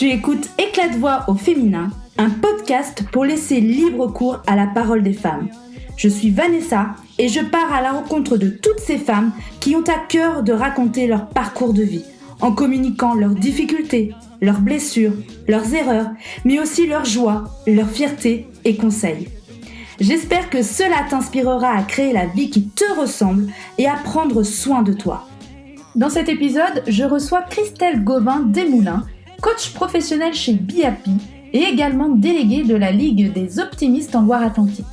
Tu écoutes Éclat de voix au féminin, un podcast pour laisser libre cours à la parole des femmes. Je suis Vanessa et je pars à la rencontre de toutes ces femmes qui ont à cœur de raconter leur parcours de vie, en communiquant leurs difficultés, leurs blessures, leurs erreurs, mais aussi leurs joies, leurs fiertés et conseils. J'espère que cela t'inspirera à créer la vie qui te ressemble et à prendre soin de toi. Dans cet épisode, je reçois Christelle Gauvin-Desmoulins, coach professionnelle chez Biapi et également déléguée de la Ligue des optimistes en Loire-Atlantique.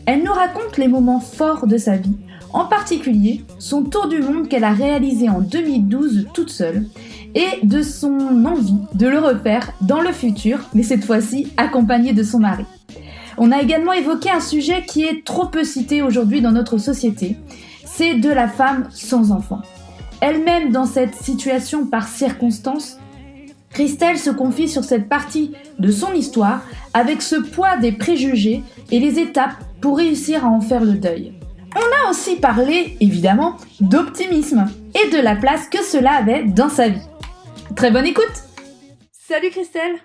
Elle nous raconte les moments forts de sa vie, en particulier son tour du monde qu'elle a réalisé en 2012 toute seule et de son envie de le refaire dans le futur, mais cette fois-ci accompagnée de son mari. On a également évoqué un sujet qui est trop peu cité aujourd'hui dans notre société, c'est de la femme sans enfant. Elle-même dans cette situation par circonstance, Christelle se confie sur cette partie de son histoire avec ce poids des préjugés et les étapes pour réussir à en faire le deuil. On a aussi parlé, évidemment, d'optimisme et de la place que cela avait dans sa vie. Très bonne écoute! Salut Christelle!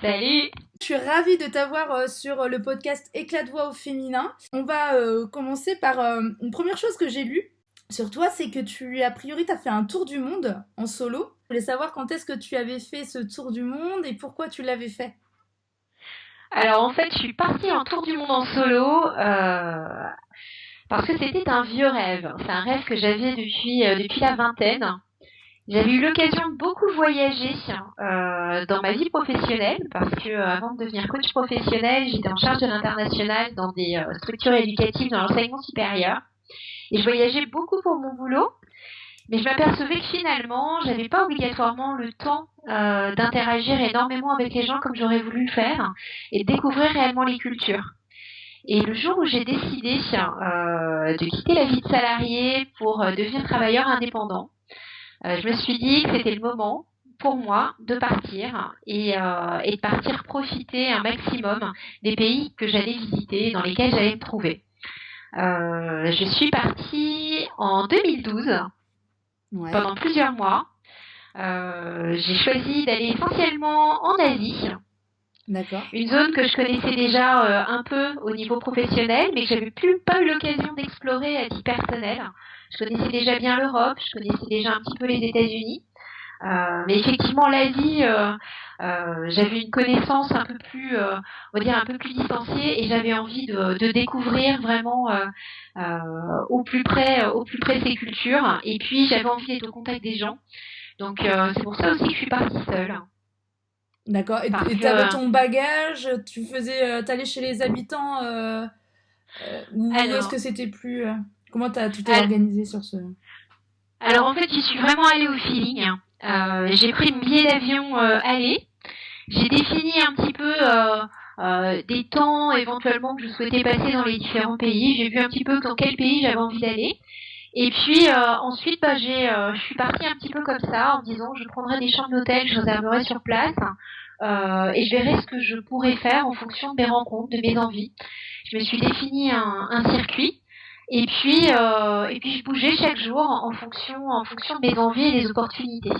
Salut! Je suis ravie de t'avoir sur le podcast Éclat de voix au féminin. On va commencer par une première chose que j'ai lue sur toi, c'est que t'as fait un tour du monde en solo. Je voulais savoir quand est-ce que tu avais fait ce tour du monde et pourquoi tu l'avais fait. Alors en fait, je suis partie en tour du monde en solo parce que c'était un vieux rêve. C'est un rêve que j'avais depuis la vingtaine. J'avais eu l'occasion de beaucoup voyager dans ma vie professionnelle parce que avant de devenir coach professionnel, j'étais en charge de l'international dans des structures éducatives dans l'enseignement supérieur. Et je voyageais beaucoup pour mon boulot, mais je m'apercevais que finalement, j'avais pas obligatoirement le temps d'interagir énormément avec les gens comme j'aurais voulu le faire et de découvrir réellement les cultures. Et le jour où j'ai décidé de quitter la vie de salarié pour devenir travailleur indépendant, je me suis dit que c'était le moment pour moi de partir et de partir profiter un maximum des pays que j'allais visiter, dans lesquels j'allais me trouver. Je suis partie en 2012 pendant plusieurs mois. J'ai choisi d'aller essentiellement en Asie. D'accord. Une zone que je connaissais déjà un peu au niveau professionnel, mais que j'avais pas eu l'occasion d'explorer à titre personnel. Je connaissais déjà bien l'Europe, je connaissais déjà un petit peu les États-Unis. Mais effectivement, l'Asie, j'avais une connaissance un peu plus, on va dire un peu plus distanciée, et j'avais envie de découvrir vraiment au plus près ces cultures. Et puis, j'avais envie d'être au contact des gens. Donc, c'est pour ça aussi que je suis partie seule. D'accord. Et t'avais ton bagage, t'allais chez les habitants, ou est-ce que c'était plus... comment tu t'es organisée sur ce... Alors en fait, j'y suis vraiment allée au feeling. J'ai pris le billet d'avion aller. J'ai défini un petit peu des temps éventuellement que je souhaitais passer dans les différents pays. J'ai vu un petit peu dans quel pays j'avais envie d'aller. Et puis ensuite, je suis partie un petit peu comme ça en me disant je prendrai des chambres d'hôtel, je réserverai sur place et je verrai ce que je pourrais faire en fonction de mes rencontres, de mes envies. Je me suis défini un circuit. Et puis je bougeais chaque jour en fonction de mes envies et des opportunités.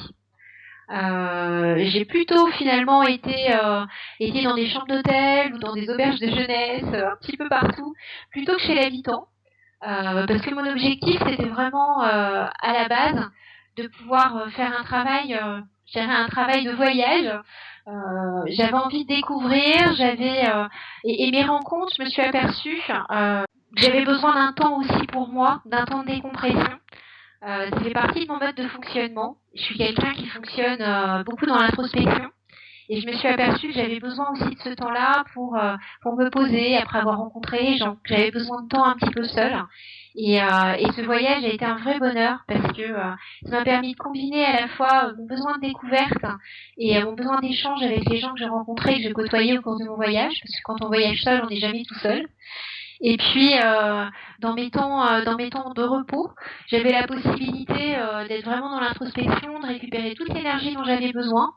J'ai plutôt finalement été dans des chambres d'hôtel ou dans des auberges de jeunesse, un petit peu partout, plutôt que chez l'habitant. Parce que mon objectif, c'était vraiment à la base de pouvoir faire un travail de voyage. J'avais envie de découvrir, et mes rencontres, je me suis aperçue j'avais besoin d'un temps aussi pour moi, d'un temps de décompression. Ça fait partie de mon mode de fonctionnement. Je suis quelqu'un qui fonctionne beaucoup dans l'introspection. Et je me suis aperçue que j'avais besoin aussi de ce temps-là pour me poser après avoir rencontré les gens. J'avais besoin de temps un petit peu seul. Et ce voyage a été un vrai bonheur parce que ça m'a permis de combiner à la fois mon besoin de découverte et mon besoin d'échange avec les gens que j'ai rencontrés et que j'ai côtoyés au cours de mon voyage. Parce que quand on voyage seul, on n'est jamais tout seul. Et puis, dans mes temps de repos, j'avais la possibilité d'être vraiment dans l'introspection, de récupérer toute l'énergie dont j'avais besoin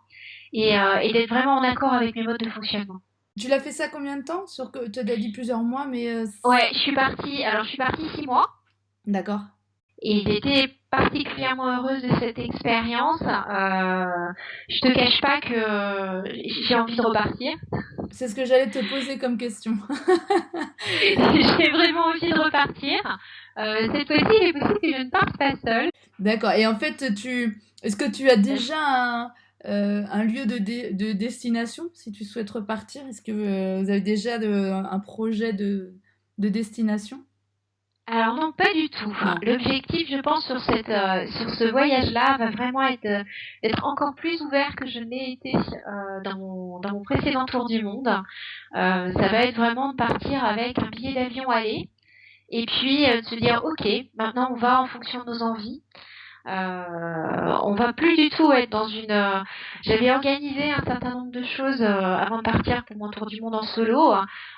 et d'être vraiment en accord avec mes modes de fonctionnement. Tu l'as fait ça combien de temps? Tu as dit plusieurs mois, mais... Ouais, je suis partie 6 mois. D'accord. Et j'étais particulièrement heureuse de cette expérience. Je te cache pas que j'ai envie de repartir. C'est ce que j'allais te poser comme question. J'ai vraiment envie de repartir. Cette fois-ci, il est possible que je ne parte pas seule. D'accord. Et en fait, est-ce que tu as déjà un lieu de destination si tu souhaites repartir? Est-ce que vous avez déjà un projet de destination? Alors non, pas du tout. Non. L'objectif, je pense, sur ce voyage-là, va vraiment être d'être encore plus ouvert que je n'ai été dans mon précédent tour du monde. Ça va être vraiment de partir avec un billet d'avion aller, et puis de se dire, ok, maintenant on va en fonction de nos envies. On va plus du tout être dans une. J'avais organisé un certain nombre de choses avant de partir pour mon tour du monde en solo.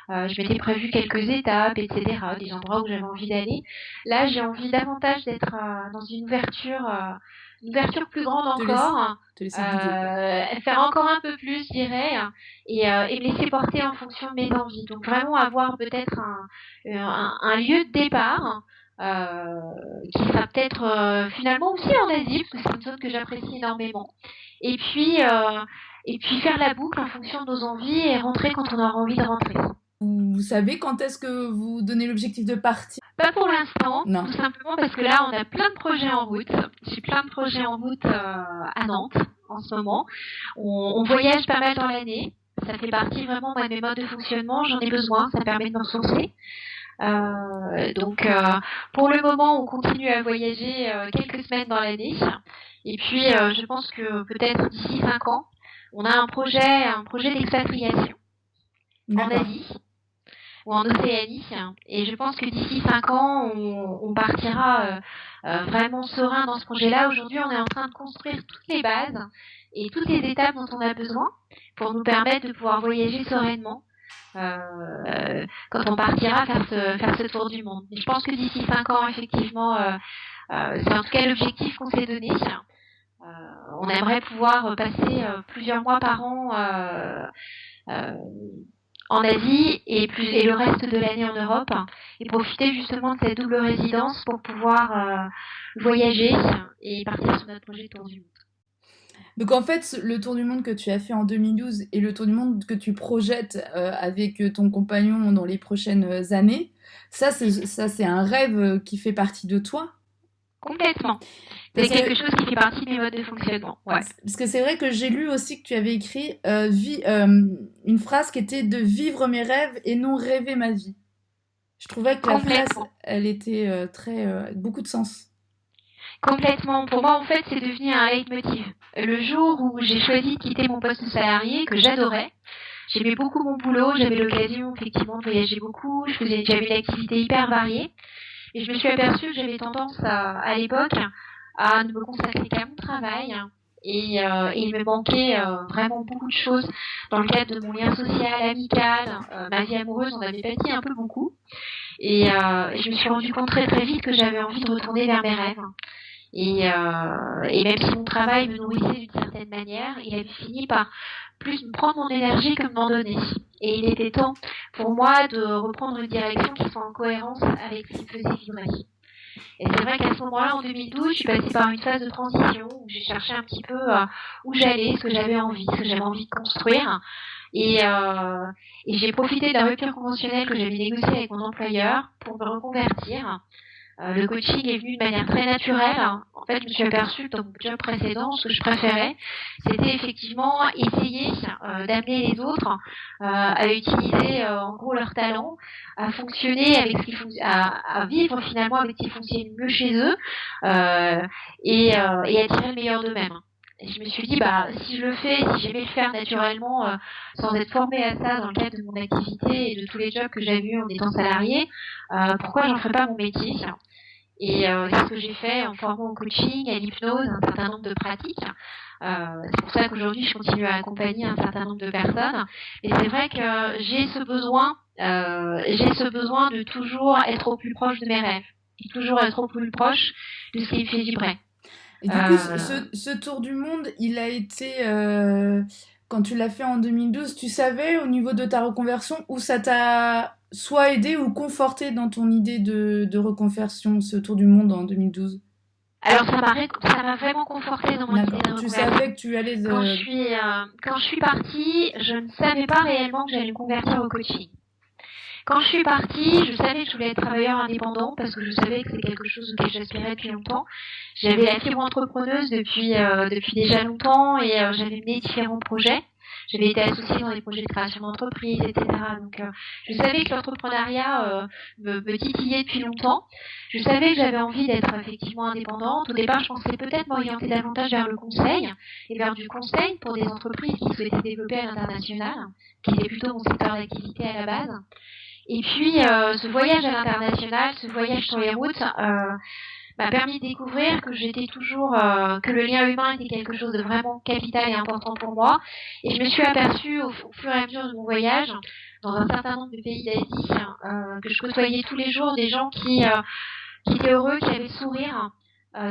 Je m'étais prévu quelques étapes, etc., des endroits où j'avais envie d'aller. Là, j'ai envie davantage d'être dans une ouverture plus grande encore, Te laisser guider. faire encore un peu plus, je dirais, et me laisser porter en fonction de mes envies. Donc vraiment avoir peut-être un lieu de départ. Qui sera peut-être finalement aussi en Asie, parce que c'est une zone que j'apprécie énormément. Et puis faire la boucle en fonction de nos envies et rentrer quand on aura envie de rentrer. Vous savez quand est-ce que vous donnez l'objectif de partir? Pas pour l'instant, Non. tout simplement parce que là, on a plein de projets en route. J'ai plein de projets en route à Nantes en ce moment. On voyage pas mal dans l'année. Ça fait partie vraiment de mes modes de fonctionnement. J'en ai besoin, ça me permet de me ressourcer. Donc pour le moment on continue à voyager quelques semaines dans l'année et puis je pense que peut-être d'ici 5 ans on a un projet d'expatriation en Asie ou en Océanie et je pense que d'ici 5 ans on partira vraiment serein dans ce projet-là. Aujourd'hui on est en train de construire toutes les bases et toutes les étapes dont on a besoin pour nous permettre de pouvoir voyager sereinement quand on partira faire ce tour du monde. Mais je pense que d'ici 5 ans, effectivement, c'est en tout cas l'objectif qu'on s'est donné. On aimerait pouvoir passer plusieurs mois par an en Asie et le reste de l'année en Europe et profiter justement de cette double résidence pour pouvoir voyager et partir sur notre projet de tour du monde. Donc en fait, le tour du monde que tu as fait en 2012 et le tour du monde que tu projettes avec ton compagnon dans les prochaines années, ça c'est un rêve qui fait partie de toi? Complètement. C'est quelque chose qui fait partie de mes modes de fonctionnement. Ouais. Parce que c'est vrai que j'ai lu aussi que tu avais écrit une phrase qui était de vivre mes rêves et non rêver ma vie. Je trouvais que la phrase, elle était beaucoup de sens. Complètement. Pour moi, en fait, c'est devenu un leitmotiv. Le jour où j'ai choisi de quitter mon poste salarié, que j'adorais, j'aimais beaucoup mon boulot, j'avais l'occasion effectivement de voyager beaucoup, j'avais une activité hyper variée, et je me suis aperçue que j'avais tendance à l'époque à ne me consacrer qu'à mon travail, et il me manquait vraiment beaucoup de choses dans le cadre de mon lien social, amical, ma vie amoureuse, on avait pâti un peu beaucoup, et je me suis rendu compte très très vite que j'avais envie de retourner vers mes rêves. Et même si mon travail me nourrissait d'une certaine manière, il avait fini par plus me prendre mon énergie que m'en donner. Et il était temps pour moi de reprendre une direction qui soit en cohérence avec ce qui me faisait vibrer. Et c'est vrai qu'à ce moment-là, en 2012, je suis passée par une phase de transition où j'ai cherché un petit peu où j'allais, ce que j'avais envie, ce que j'avais envie de construire. Et j'ai profité de la rupture conventionnelle que j'avais négociée avec mon employeur pour me reconvertir. Le coaching est venu de manière très naturelle. En fait, je me suis aperçue que dans mon job précédent, ce que je préférais, c'était effectivement essayer d'amener les autres à utiliser en gros leur talent, à fonctionner avec à vivre finalement avec ce qui fonctionne mieux chez eux et à tirer le meilleur d'eux-mêmes. Et je me suis dit, si je le fais, si j'aimais le faire naturellement, sans être formée à ça dans le cadre de mon activité et de tous les jobs que j'avais eus en étant salariée, pourquoi j'en ferais pas mon métier? Et c'est ce que j'ai fait en formant au coaching, à l'hypnose, un certain nombre de pratiques. C'est pour ça qu'aujourd'hui, je continue à accompagner un certain nombre de personnes. Et c'est vrai que j'ai ce besoin de toujours être au plus proche de mes rêves, et toujours être au plus proche de ce qui me fait vibrer. Et du coup, ce tour du monde, il a été, quand tu l'as fait en 2012, tu savais au niveau de ta reconversion où ça t'a soit aidé ou conforté dans ton idée de reconversion, ce tour du monde en 2012? Alors ça m'a vraiment confortée dans mon idée de D'accord. Tu reconversion. savais que tu allais... Quand je suis partie, je ne savais pas réellement que j'allais me convertir au coaching. Quand je suis partie, je savais que je voulais être travailleur indépendant parce que je savais que c'est quelque chose auquel j'aspirais depuis longtemps. J'avais la fibre entrepreneuse depuis déjà longtemps et j'avais mené différents projets. J'avais été associée dans des projets de création d'entreprise, etc. Donc je savais que l'entrepreneuriat me titillait depuis longtemps. Je savais que j'avais envie d'être effectivement indépendante. Au départ, je pensais peut-être m'orienter davantage vers le conseil et vers du conseil pour des entreprises qui souhaitaient développer à l'international, qui était plutôt mon secteur d'activité à la base. Et puis, ce voyage à l'international, ce voyage sur les routes, m'a permis de découvrir que que le lien humain était quelque chose de vraiment capital et important pour moi. Et je me suis aperçue au fur et à mesure de mon voyage, dans un certain nombre de pays d'Asie, que je côtoyais tous les jours des gens qui étaient heureux, qui avaient le sourire,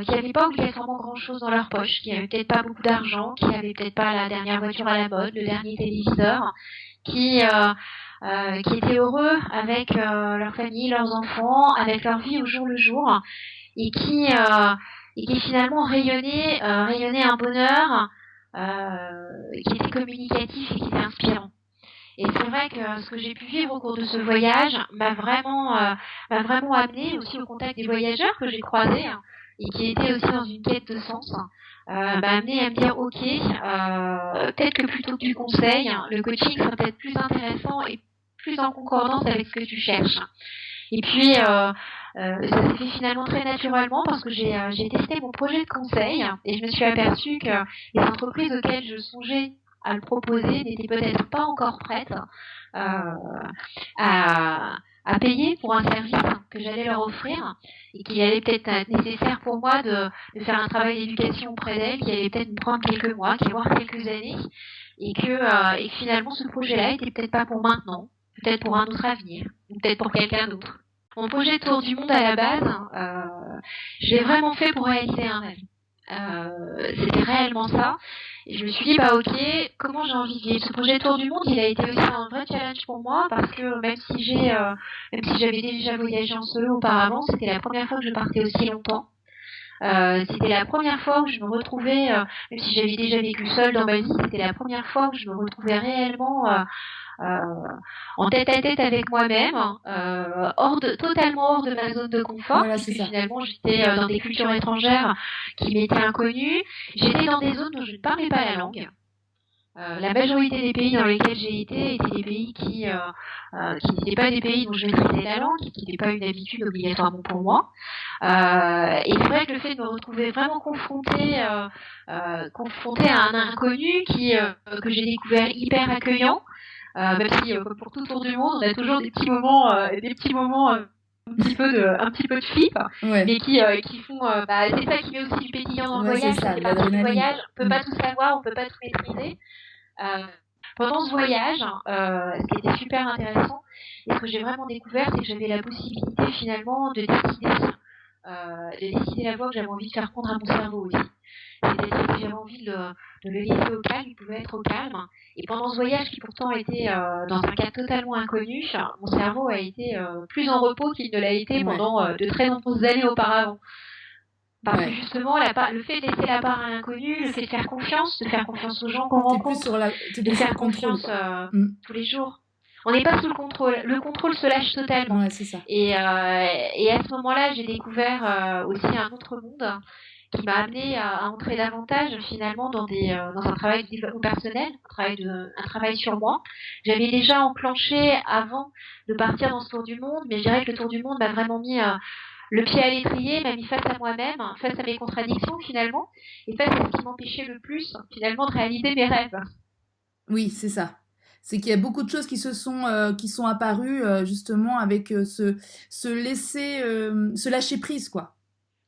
qui n'avaient pas obligatoirement grand-chose dans leur poche, qui n'avaient peut-être pas beaucoup d'argent, qui n'avaient peut-être pas la dernière voiture à la mode, le dernier téléviseur, qui étaient heureux avec leur famille, leurs enfants, avec leur vie au jour le jour, et qui finalement rayonnaient un bonheur qui était communicatif et qui était inspirant. Et c'est vrai que ce que j'ai pu vivre au cours de ce voyage m'a vraiment amené aussi au contact des voyageurs que j'ai croisés et qui étaient aussi dans une quête de sens. M'a amené à me dire ok, peut-être que plutôt que du conseil, le coaching serait peut-être plus intéressant et plus en concordance avec ce que tu cherches. Et puis ça s'est fait finalement très naturellement parce que j'ai testé mon projet de conseil et je me suis aperçue que les entreprises auxquelles je songeais à le proposer n'étaient peut-être pas encore prêtes à payer pour un service que j'allais leur offrir et qu'il allait peut-être être nécessaire pour moi de faire un travail d'éducation auprès d'elles qui allait peut-être me prendre quelques mois, voire quelques années et que finalement ce projet-là était peut-être pas pour maintenant, peut-être pour un autre avenir, ou peut-être pour quelqu'un d'autre. Mon projet Tour du monde à la base, je l'ai vraiment fait pour réaliser un rêve. C'était réellement ça. Et je me suis dit, bah ok, comment j'ai envie de vivre ce projet Tour du monde, il a été aussi un vrai challenge pour moi parce que même si j'avais déjà voyagé en solo auparavant, c'était la première fois que je partais aussi longtemps. C'était la première fois où je me retrouvais, même si j'avais déjà vécu seule dans ma vie, c'était la première fois où je me retrouvais réellement en tête à tête avec moi-même, totalement hors de ma zone de confort, Voilà, puisque finalement j'étais dans des cultures étrangères qui m'étaient inconnues. J'étais dans des zones où je ne parlais pas la langue. La majorité des pays dans lesquels j'ai été étaient des pays qui n'étaient pas des pays dont je maîtrisais la langue, qui n'étaient pas une habitude obligatoirement pour moi. Et c'est vrai que le fait de me retrouver vraiment confrontée à un inconnu que j'ai découvert hyper accueillant, même si pour tout tour du monde, on a toujours des petits moments un petit peu de flip, ouais. mais qui font, c'est ça qui met aussi du pétillant dans le voyage, c'est partie du voyage, on peut pas tout savoir, on peut pas tout maîtriser. Pendant ce voyage, ce qui était super intéressant, et ce que j'ai vraiment découvert, c'est que j'avais la possibilité finalement de décider la voie que j'avais envie de faire prendre à mon cerveau aussi. C'est-à-dire que j'avais envie de le laisser au calme, il pouvait être au calme. Et pendant ce voyage qui pourtant était dans un cadre totalement inconnu, mon cerveau a été plus en repos qu'il ne l'a été pendant de très nombreuses années auparavant. Parce que justement, le fait de laisser la part à l'inconnu, le fait de faire confiance aux gens qu'on rencontre, de faire confiance tous les jours. On n'est pas sous le contrôle. Le contrôle se lâche totalement. Ouais, c'est ça. Et à ce moment-là, j'ai découvert aussi un autre monde qui m'a amené à entrer davantage finalement dans un travail de développement personnel, un travail sur moi. J'avais déjà enclenché avant de partir dans ce tour du monde, mais je dirais que le tour du monde m'a vraiment mis le pied à l'étrier, m'a mis face à moi-même, face à mes contradictions finalement, et face à ce qui m'empêchait le plus finalement de réaliser mes rêves. Oui, c'est ça. C'est qu'il y a beaucoup de choses qui sont apparues justement avec se lâcher prise, quoi.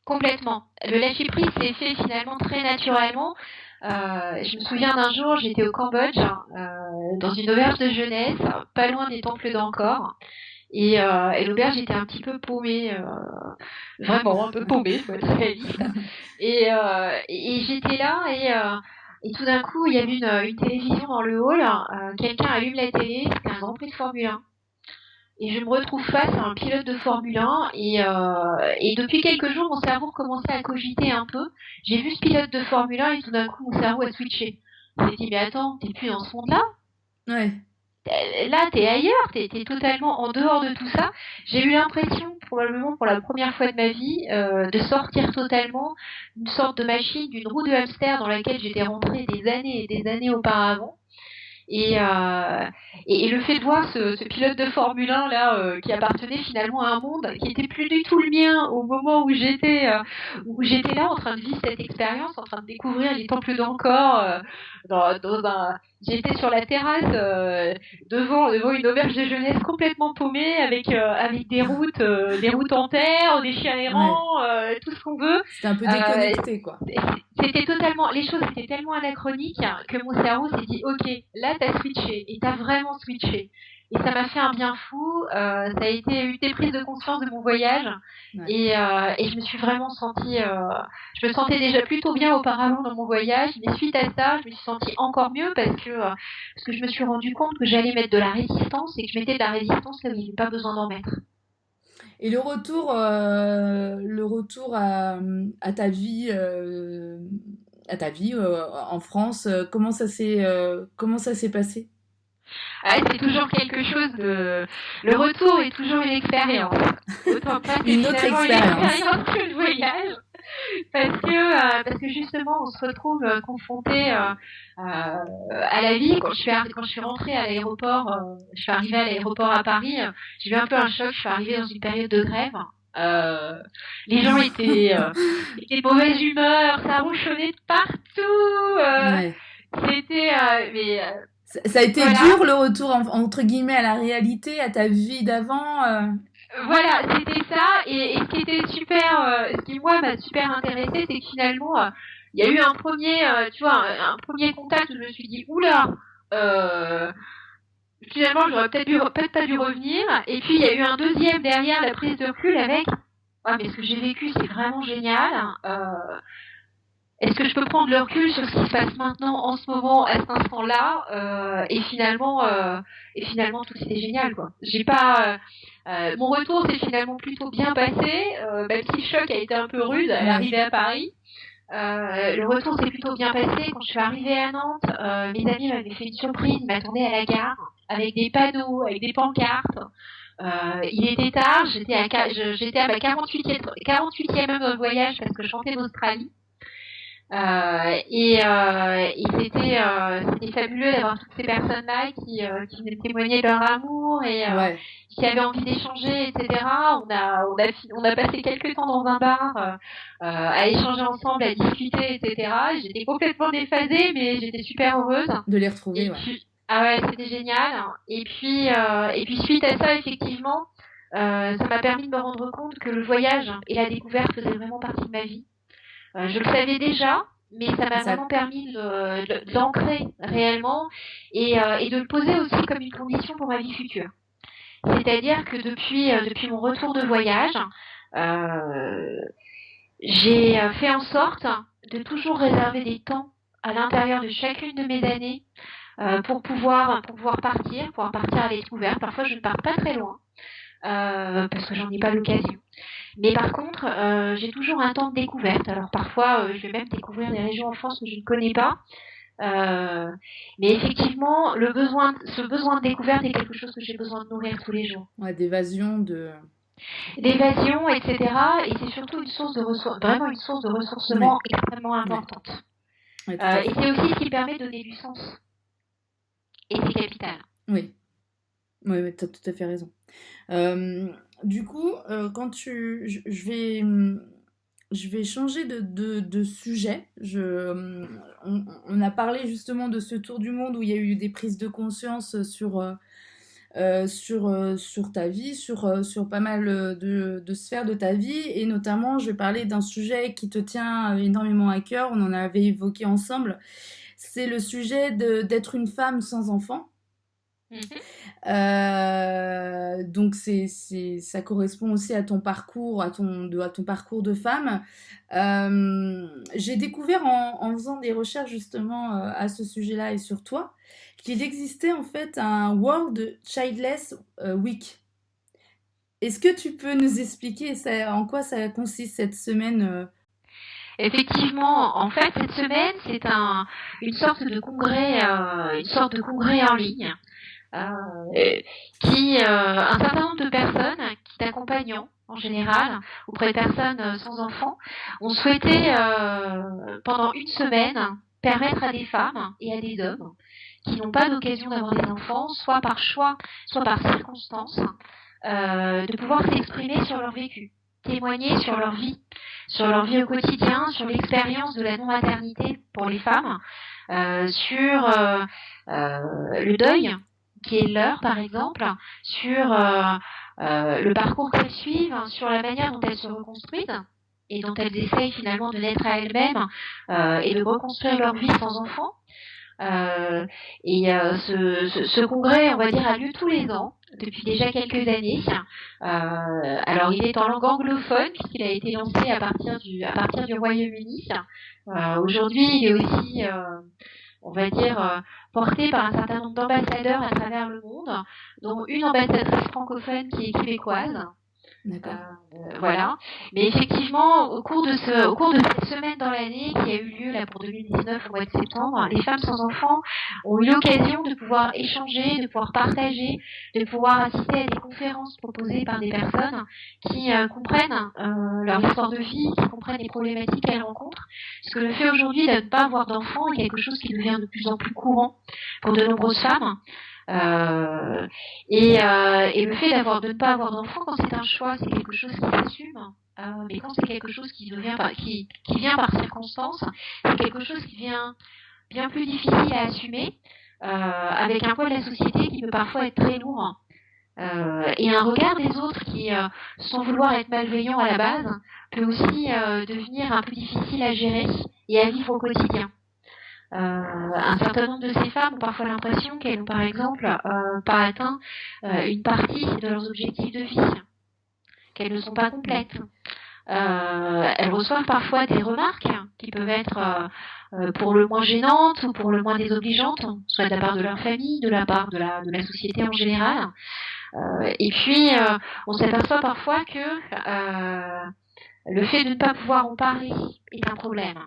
Complètement. Le lâcher prise s'est fait finalement très naturellement. Je me souviens d'un jour, j'étais au Cambodge, dans une auberge de jeunesse, pas loin des temples d'Angkor. Et l'auberge était un petit peu paumée, vraiment un peu paumée, faut être réaliste. Et j'étais là et tout d'un coup, il y avait une télévision dans le hall, quelqu'un allume la télé, c'était un Grand Prix de Formule 1. et je me retrouve face à un pilote de Formule 1 et depuis quelques jours, mon cerveau commençait à cogiter un peu. J'ai vu ce pilote de Formule 1 et tout d'un coup, mon cerveau a switché. Je me suis dit, mais attends, t'es plus dans ce monde-là? Ouais. Là, t'es ailleurs, t'es totalement en dehors de tout ça. J'ai eu l'impression, probablement pour la première fois de ma vie, de sortir totalement d'une sorte de machine, d'une roue de hamster dans laquelle j'étais rentrée des années et des années auparavant. Et, euh, et le fait de voir ce pilote de Formule 1 là, qui appartenait finalement à un monde qui était plus du tout le mien au moment où j'étais là en train de vivre cette expérience, en train de découvrir les temples d'Angkor, dans un, j'étais sur la terrasse devant une auberge de jeunesse complètement paumée avec des routes en terre, des chiens errants, tout ce qu'on veut. C'était un peu déconnecté, quoi. C'était totalement, les choses étaient tellement anachroniques que mon cerveau s'est dit, ok, là t'as switché et t'as vraiment switché. Et ça m'a fait un bien fou. Ça a été une des prises de conscience de mon voyage. Ouais. Et je me suis vraiment sentie, je me sentais déjà plutôt bien auparavant dans mon voyage, mais suite à ça, je me suis sentie encore mieux parce que je me suis rendu compte que j'allais mettre de la résistance et que je mettais de la résistance là où il n'y avait pas besoin d'en mettre. Et le retour à ta vie, en France, comment ça s'est passé? Ah, c'est toujours quelque chose de. Le retour est toujours une expérience. Autant pas que Une autre finalement une expérience. expérience que le voyage. Parce que justement, on se retrouve confronté à la vie. Quand je suis rentrée à l'aéroport, je suis arrivée à l'aéroport à Paris, j'ai eu un peu un choc. Je suis arrivée dans une période de grève. Les gens étaient de mauvaise humeur, ça rouchonnait de partout. Ouais. C'était, mais Ça a été voilà. dur le retour entre guillemets à la réalité, à ta vie d'avant. Voilà, c'était ça. Et ce qui était super, ce qui moi m'a super intéressé, c'est que finalement, il y a eu un premier, tu vois, un premier contact où je me suis dit, oula, euh, finalement, j'aurais peut-être pas dû revenir. Et puis il y a eu un deuxième derrière la prise de recul avec, ah mais ce que j'ai vécu, c'est vraiment génial. Est-ce que je peux prendre le recul sur ce qui se passe maintenant, en ce moment, à cet instant-là, et finalement tout c'était génial quoi. J'ai pas, mon retour s'est finalement plutôt bien passé, même si le choc a été un peu rude à l'arrivée à Paris. Le retour s'est plutôt bien passé. Quand je suis arrivée à Nantes, mes amis m'avaient fait une surprise, ils m'attendaient à la gare avec des panneaux, avec des pancartes. Il était tard, j'étais à ma 48e heure de voyage parce que je chantais d'Australie. Et c'était fabuleux d'avoir toutes ces personnes-là qui venaient témoigner de leur amour et qui avaient envie d'échanger, etc. On a passé quelques temps dans un bar à échanger ensemble, à discuter, etc. J'étais complètement déphasée, mais j'étais super heureuse de les retrouver. Et puis, ah ouais, c'était génial. Et puis suite à ça, effectivement, ça m'a permis de me rendre compte que le voyage et la découverte faisaient vraiment partie de ma vie. Je le savais déjà, mais ça m'a vraiment permis de l'ancrer réellement et de le poser aussi comme une condition pour ma vie future. C'est-à-dire que depuis mon retour de voyage, j'ai fait en sorte de toujours réserver des temps à l'intérieur de chacune de mes années pour pouvoir partir à la découverte. Parfois, je ne pars pas très loin parce que j'en ai pas l'occasion. Mais par contre, j'ai toujours un temps de découverte. Alors parfois, je vais même découvrir des régions en France que je ne connais pas. Mais effectivement, ce besoin de découverte est quelque chose que j'ai besoin de nourrir tous les jours. Ouais, d'évasion, etc. Et c'est surtout une source de vraiment une source de ressourcement extrêmement importante. Ouais, et c'est aussi ce qui permet de donner du sens. Et c'est capital. Oui. Oui, mais tu as tout à fait raison. Du coup, quand je vais changer de sujet. On a parlé justement de ce tour du monde où il y a eu des prises de conscience sur ta vie, sur pas mal de sphères de ta vie. Et notamment, je vais parler d'un sujet qui te tient énormément à cœur. On en avait évoqué ensemble. C'est le sujet d'être une femme sans enfant. Donc ça correspond aussi à ton parcours, à ton parcours de femme. J'ai découvert en faisant des recherches justement à ce sujet-là et sur toi qu'il existait en fait un World Childless Week. Est-ce que tu peux nous expliquer en quoi ça consiste cette semaine? Effectivement, en fait, cette semaine, c'est une sorte de congrès en ligne, un certain nombre de personnes qui t'accompagnent en général auprès de personnes sans enfants ont souhaité pendant une semaine permettre à des femmes et à des hommes qui n'ont pas d'occasion d'avoir des enfants, soit par choix, soit par circonstance, de pouvoir s'exprimer sur leur vécu, témoigner sur leur vie au quotidien, sur l'expérience de la non-maternité pour les femmes, sur le deuil qui est leur, par exemple, sur le parcours qu'elles suivent, sur la manière dont elles se reconstruisent et dont elles essayent finalement de naître à elles-mêmes et de reconstruire leur vie sans enfants. Ce congrès, on va dire, a lieu tous les ans depuis déjà quelques années. Alors, il est en langue anglophone puisqu'il a été lancé à partir du Royaume-Uni. Aujourd'hui, il est aussi, on va dire, porté par un certain nombre d'ambassadeurs à travers le monde, dont une ambassadrice francophone qui est québécoise. D'accord. Voilà. Mais effectivement, au cours de cette semaine dans l'année qui a eu lieu là pour 2019 au mois de septembre, les femmes sans enfants ont eu l'occasion de pouvoir échanger, de pouvoir partager, de pouvoir assister à des conférences proposées par des personnes qui comprennent leur histoire de vie, qui comprennent les problématiques qu'elles rencontrent. Parce que le fait aujourd'hui de ne pas avoir d'enfants est quelque chose qui devient de plus en plus courant pour de nombreuses femmes. Et le fait de ne pas avoir d'enfant, quand c'est un choix, c'est quelque chose qui s'assume. Mais quand c'est quelque chose qui vient par circonstance, c'est quelque chose qui vient bien plus difficile à assumer, avec un poids de la société qui peut parfois être très lourd. Et un regard des autres qui, sans vouloir être malveillant à la base, peut aussi devenir un peu difficile à gérer et à vivre au quotidien. Un certain nombre de ces femmes ont parfois l'impression qu'elles n'ont par exemple pas atteint une partie de leurs objectifs de vie, qu'elles ne sont pas complètes. Elles reçoivent parfois des remarques qui peuvent être pour le moins gênantes ou pour le moins désobligeantes, soit de la part de leur famille, de la part de la société en général. Et puis, on s'aperçoit parfois que le fait de ne pas pouvoir en parler est un problème.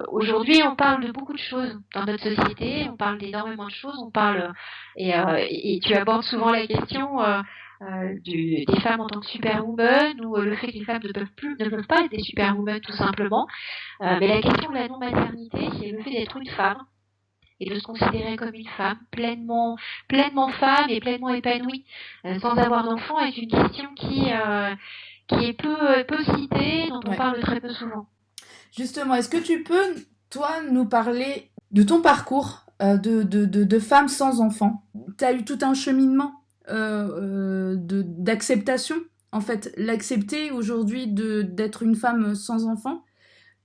Aujourd'hui, on parle de beaucoup de choses dans notre société, on parle d'énormément de choses, et tu abordes souvent la question des femmes en tant que superwoman ou le fait que les femmes ne peuvent pas être des superwomen tout simplement. Mais la question de la non-maternité, c'est le fait d'être une femme et de se considérer comme une femme pleinement femme et pleinement épanouie sans avoir d'enfant est une question qui est peu citée, dont on parle très peu souvent. Justement, est-ce que tu peux, toi, nous parler de ton parcours de femme sans enfant? Tu as eu tout un cheminement d'acceptation, en fait, l'accepter aujourd'hui d'être une femme sans enfant.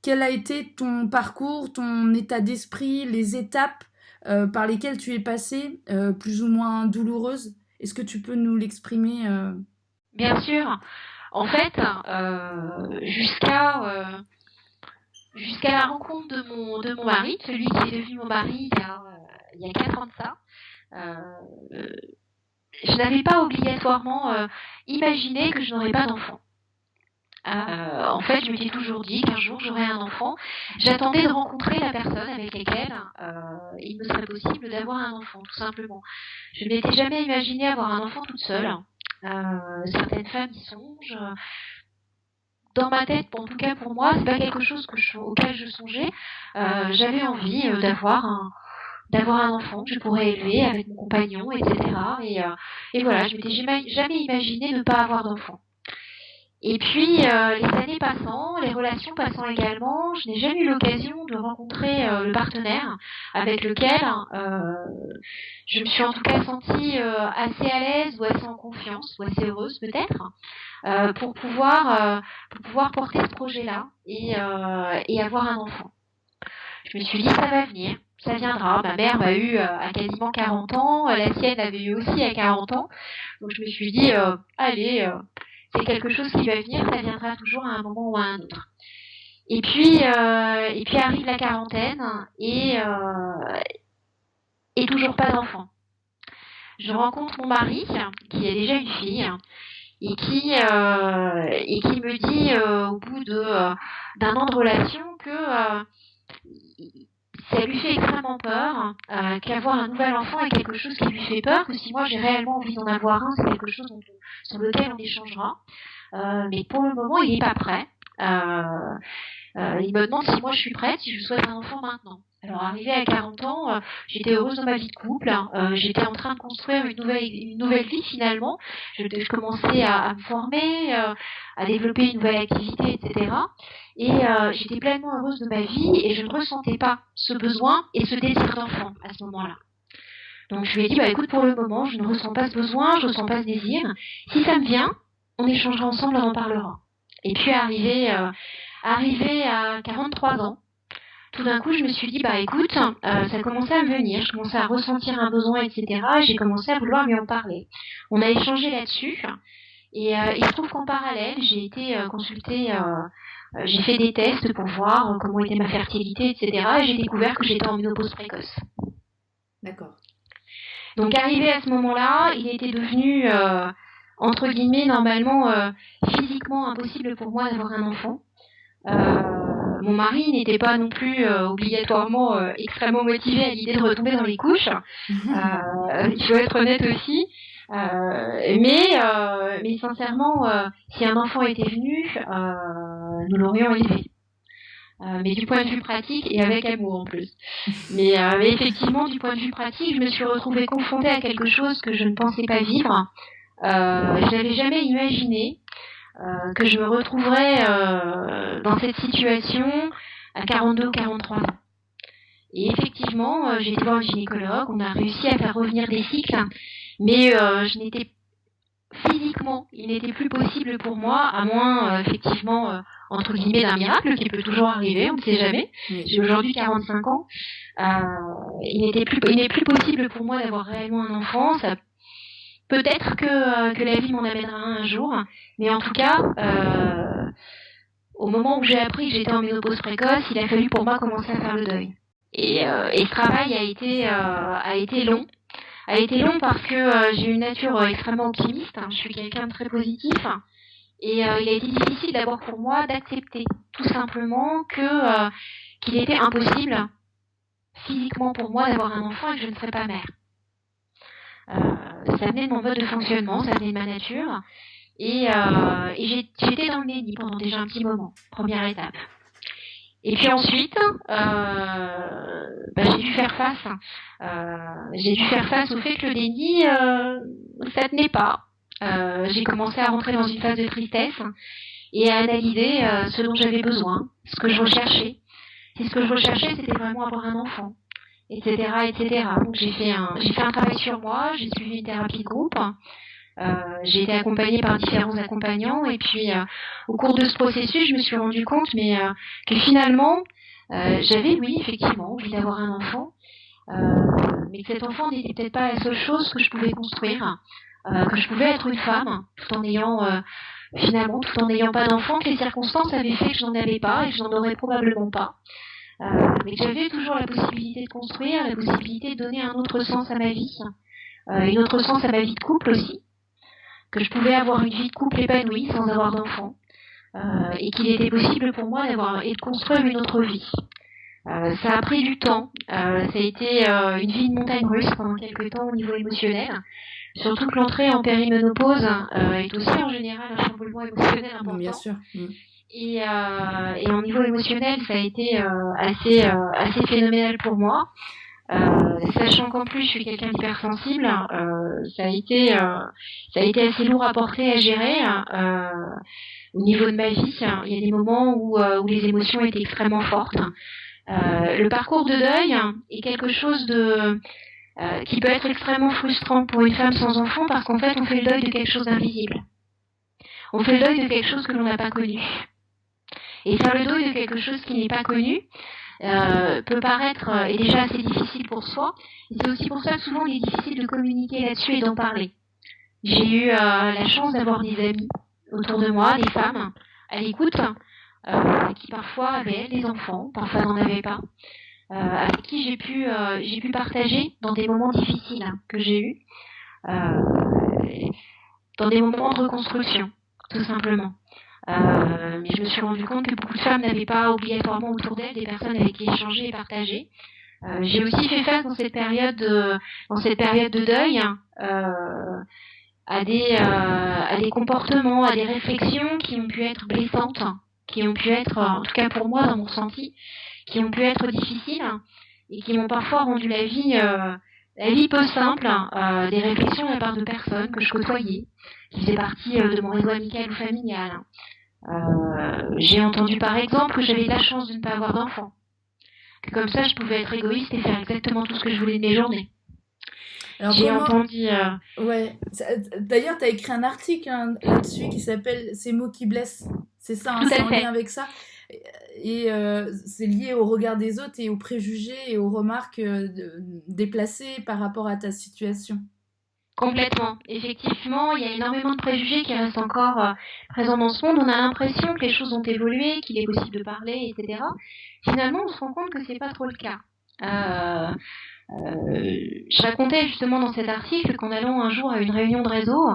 Quel a été ton parcours, ton état d'esprit, les étapes par lesquelles tu es passée, plus ou moins douloureuses? Est-ce que tu peux nous l'exprimer Bien sûr. En fait, jusqu'à la rencontre de mon mari, celui qui est devenu mon mari il y a 4 ans de ça, je n'avais pas obligatoirement imaginé que je n'aurais pas d'enfant. En fait, je m'étais toujours dit qu'un jour j'aurais un enfant. J'attendais de rencontrer la personne avec laquelle il me serait possible d'avoir un enfant, tout simplement. Je ne m'étais jamais imaginé avoir un enfant toute seule. Certaines femmes y songent. Dans ma tête, en tout cas pour moi, c'est pas quelque chose auquel je songeais. J'avais envie d'avoir un enfant que je pourrais élever avec mon compagnon, etc. Et voilà, je m'étais jamais imaginé ne pas avoir d'enfant. Et puis, les années passant, les relations passant également, je n'ai jamais eu l'occasion de rencontrer le partenaire avec lequel je me suis en tout cas sentie assez à l'aise ou assez en confiance, ou assez heureuse peut-être, pour pouvoir porter ce projet-là et avoir un enfant. Je me suis dit, ça va venir, ça viendra. Ma mère m'a eu à quasiment 40 ans, la sienne avait eu aussi à 40 ans. Donc je me suis dit, allez, c'est quelque chose qui va venir, ça viendra toujours à un moment ou à un autre. Et puis arrive la quarantaine et toujours pas d'enfant. Je rencontre mon mari, qui a déjà une fille, et qui me dit au bout d'un an de relation que ça lui fait extrêmement peur, qu'avoir un nouvel enfant est quelque chose qui lui fait peur, que si moi j'ai réellement envie d'en avoir un, c'est quelque chose sur lequel on échangera. Mais pour le moment, il n'est pas prêt. Il me demande si moi je suis prête, si je souhaite un enfant maintenant. Alors arrivée à 40 ans, j'étais heureuse dans ma vie de couple, j'étais en train de construire une nouvelle vie finalement. Je commençais à me former, à développer une nouvelle activité, etc. Et j'étais pleinement heureuse de ma vie et je ne ressentais pas ce besoin et ce désir d'enfant à ce moment-là. Donc je lui ai dit, écoute, pour le moment, je ne ressens pas ce besoin, je ne ressens pas ce désir. Si ça me vient, on échangera ensemble, on en parlera. Et puis arrivé à 43 ans, tout d'un coup, je me suis dit, écoute, ça commençait à me venir, je commençais à ressentir un besoin, etc. J'ai commencé à vouloir lui en parler. On a échangé là-dessus, et il se trouve qu'en parallèle, j'ai été consultée, j'ai fait des tests pour voir comment était ma fertilité, etc. Et j'ai découvert que j'étais en ménopause précoce. D'accord. Donc arrivé à ce moment-là, il était devenu, entre guillemets, normalement, physiquement impossible pour moi d'avoir un enfant. Mon mari n'était pas non plus obligatoirement extrêmement motivé à l'idée de retomber dans les couches. Il faut être honnête aussi. Mais sincèrement, si un enfant était venu, nous l'aurions élevé. Mais du point de vue pratique et avec amour en plus. Mais effectivement, du point de vue pratique, je me suis retrouvée confrontée à quelque chose que je ne pensais pas vivre. Je n'avais jamais imaginé que je me retrouverais dans cette situation à 42 ou 43 ans. Et effectivement, j'ai été voir un gynécologue, on a réussi à faire revenir des cycles, mais physiquement, il n'était plus possible pour moi, à moins effectivement, entre guillemets, d'un miracle qui peut toujours arriver, on ne sait jamais. J'ai aujourd'hui 45 ans. Il n'est plus possible pour moi d'avoir réellement un enfant. Peut-être que la vie m'en amènera un jour, mais en tout cas, au moment où j'ai appris que j'étais en ménopause précoce, il a fallu pour moi commencer à faire le deuil. Et ce travail a été long. A été long parce que j'ai une nature extrêmement optimiste. Je suis quelqu'un de très positif. Et il a été difficile d'abord pour moi d'accepter tout simplement qu'il était impossible physiquement pour moi d'avoir un enfant et que je ne serais pas mère. Ça venait de mon mode de fonctionnement, ça venait de ma nature. Et j'étais dans le déni pendant déjà un petit moment, première étape. Et puis ensuite, j'ai dû faire face. J'ai dû faire face au fait que le déni, ça tenait pas. J'ai commencé à rentrer dans une phase de tristesse et à analyser ce dont j'avais besoin, ce que je recherchais. Et ce que je recherchais, c'était vraiment avoir un enfant, etc., etc. Donc j'ai fait un travail sur moi, j'ai suivi une thérapie de groupe. J'ai été accompagnée par différents accompagnants et puis au cours de ce processus, je me suis rendu compte que finalement, j'avais, oui, effectivement, envie d'avoir un enfant, mais que cet enfant n'était peut-être pas la seule chose que je pouvais construire, que je pouvais être une femme, tout en n'ayant pas d'enfant, que les circonstances avaient fait que je n'en avais pas et que je n'en aurais probablement pas. Mais que j'avais toujours la possibilité de construire, la possibilité de donner un autre sens à ma vie, un autre sens à ma vie de couple aussi, que je pouvais avoir une vie de couple épanouie sans avoir d'enfant, et qu'il était possible pour moi de construire une autre vie. Ça a pris du temps, ça a été une vie de montagne russe pendant quelques temps au niveau émotionnel, surtout que l'entrée en périménopause est aussi en général un chamboulement émotionnel important. Bien sûr. Et au niveau émotionnel, ça a été assez phénoménal pour moi. Sachant qu'en plus je suis quelqu'un d'hypersensible, ça a été assez lourd à porter, à gérer. Au niveau de ma vie, il y a des moments où les émotions étaient extrêmement fortes. Le parcours de deuil est quelque chose qui peut être extrêmement frustrant pour une femme sans enfant parce qu'en fait on fait le deuil de quelque chose d'invisible. On fait le deuil de quelque chose que l'on n'a pas connu. Et faire le deuil de quelque chose qui n'est pas connu peut paraître est déjà assez difficile pour soi. Et c'est aussi pour ça que souvent il est difficile de communiquer là-dessus et d'en parler. J'ai eu la chance d'avoir des amis autour de moi, des femmes à l'écoute, qui parfois avaient des enfants, parfois n'en avaient pas, avec qui j'ai pu partager dans des moments difficiles que j'ai eus. dans des moments de reconstruction, tout simplement. Mais je me suis rendu compte que beaucoup de femmes n'avaient pas obligatoirement autour d'elles des personnes avec qui échanger et partager. J'ai aussi fait face dans cette période de deuil à des comportements, à des réflexions qui ont pu être blessantes, qui ont pu être, en tout cas pour moi dans mon ressenti, qui ont pu être difficiles et qui m'ont parfois rendu la vie peu simple, des réflexions de la part de personnes que je côtoyais, qui faisaient partie de mon réseau amical ou familial. J'ai entendu par exemple que j'avais de la chance de ne pas avoir d'enfant, que comme ça je pouvais être égoïste et faire exactement tout ce que je voulais de mes journées. Alors, j'ai entendu... Ouais. D'ailleurs, tu as écrit un article là-dessus qui s'appelle « Ces mots qui blessent ». C'est ça, c'est en lien avec ça. Et c'est lié au regard des autres et aux préjugés et aux remarques déplacées par rapport à ta situation. Complètement. Effectivement, il y a énormément de préjugés qui restent encore présents dans ce monde. On a l'impression que les choses ont évolué, qu'il est possible de parler, etc. Finalement, on se rend compte que c'est pas trop le cas. Je racontais justement dans cet article qu'en allant un jour à une réunion de réseau,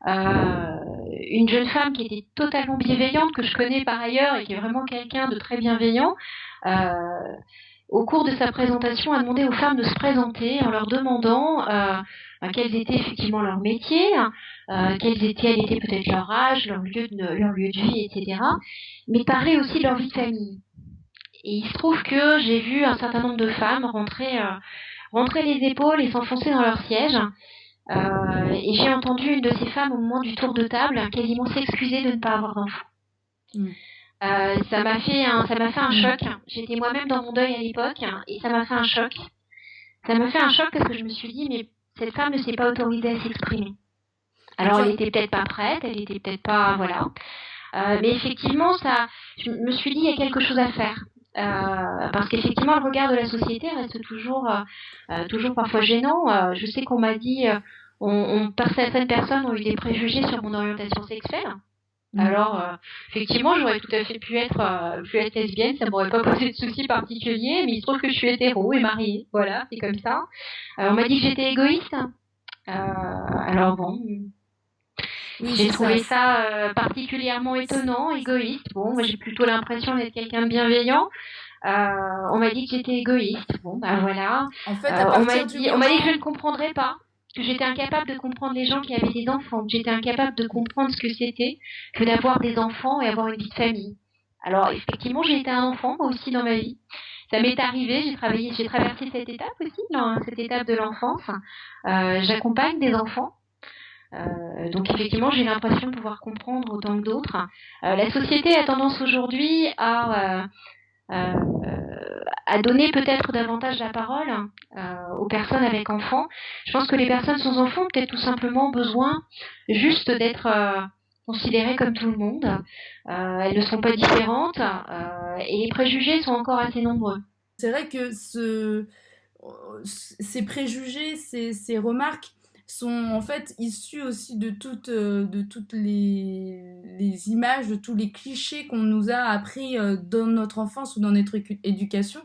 une jeune femme qui était totalement bienveillante, que je connais par ailleurs et qui est vraiment quelqu'un de très bienveillant, au cours de sa présentation, a demandé aux femmes de se présenter en leur demandant quels étaient effectivement leurs métiers, quel était peut-être leur âge, leur lieu de vie, etc. Mais parler aussi de leur vie de famille. Et il se trouve que j'ai vu un certain nombre de femmes rentrer les épaules et s'enfoncer dans leur siège. Et j'ai entendu une de ces femmes au moment du tour de table quasiment s'excuser de ne pas avoir d'enfant. Ça m'a fait un choc. J'étais moi-même dans mon deuil à l'époque et ça m'a fait un choc. Ça m'a fait un choc parce que je me suis dit mais cette femme ne s'est pas autorisée à s'exprimer. Alors elle était peut-être pas prête, elle était peut-être pas voilà. Mais effectivement je me suis dit il y a quelque chose à faire. Parce qu'effectivement le regard de la société reste toujours parfois gênant. Je sais qu'on m'a dit certaines personnes ont eu des préjugés sur mon orientation sexuelle. Alors effectivement j'aurais tout à fait pu être lesbienne, ça m'aurait pas posé de soucis particuliers, mais il se trouve que je suis hétéro et mariée, voilà, c'est comme ça. On m'a dit que j'étais égoïste. Alors bon. Oui, j'ai trouvé ça particulièrement étonnant, égoïste. Bon, moi j'ai plutôt l'impression d'être quelqu'un de bienveillant. On m'a dit que j'étais égoïste. Bon, bah voilà. En fait, on m'a dit que je ne comprendrais pas, que j'étais incapable de comprendre les gens qui avaient des enfants, que j'étais incapable de comprendre ce que c'était que d'avoir des enfants et avoir une vie de famille. Alors effectivement, j'ai été un enfant moi aussi dans ma vie. Ça m'est arrivé, j'ai traversé cette étape aussi, cette étape de l'enfance. J'accompagne des enfants. Donc effectivement, j'ai l'impression de pouvoir comprendre autant que d'autres. La société a tendance aujourd'hui à donner peut-être davantage la parole aux personnes avec enfants. Je pense que les personnes sans enfants ont peut-être tout simplement besoin juste d'être considérées comme tout le monde. Elles ne sont pas différentes et les préjugés sont encore assez nombreux. C'est vrai que ces préjugés, ces remarques sont en fait issus aussi de toutes les images, de tous les clichés qu'on nous a appris dans notre enfance ou dans notre éducation.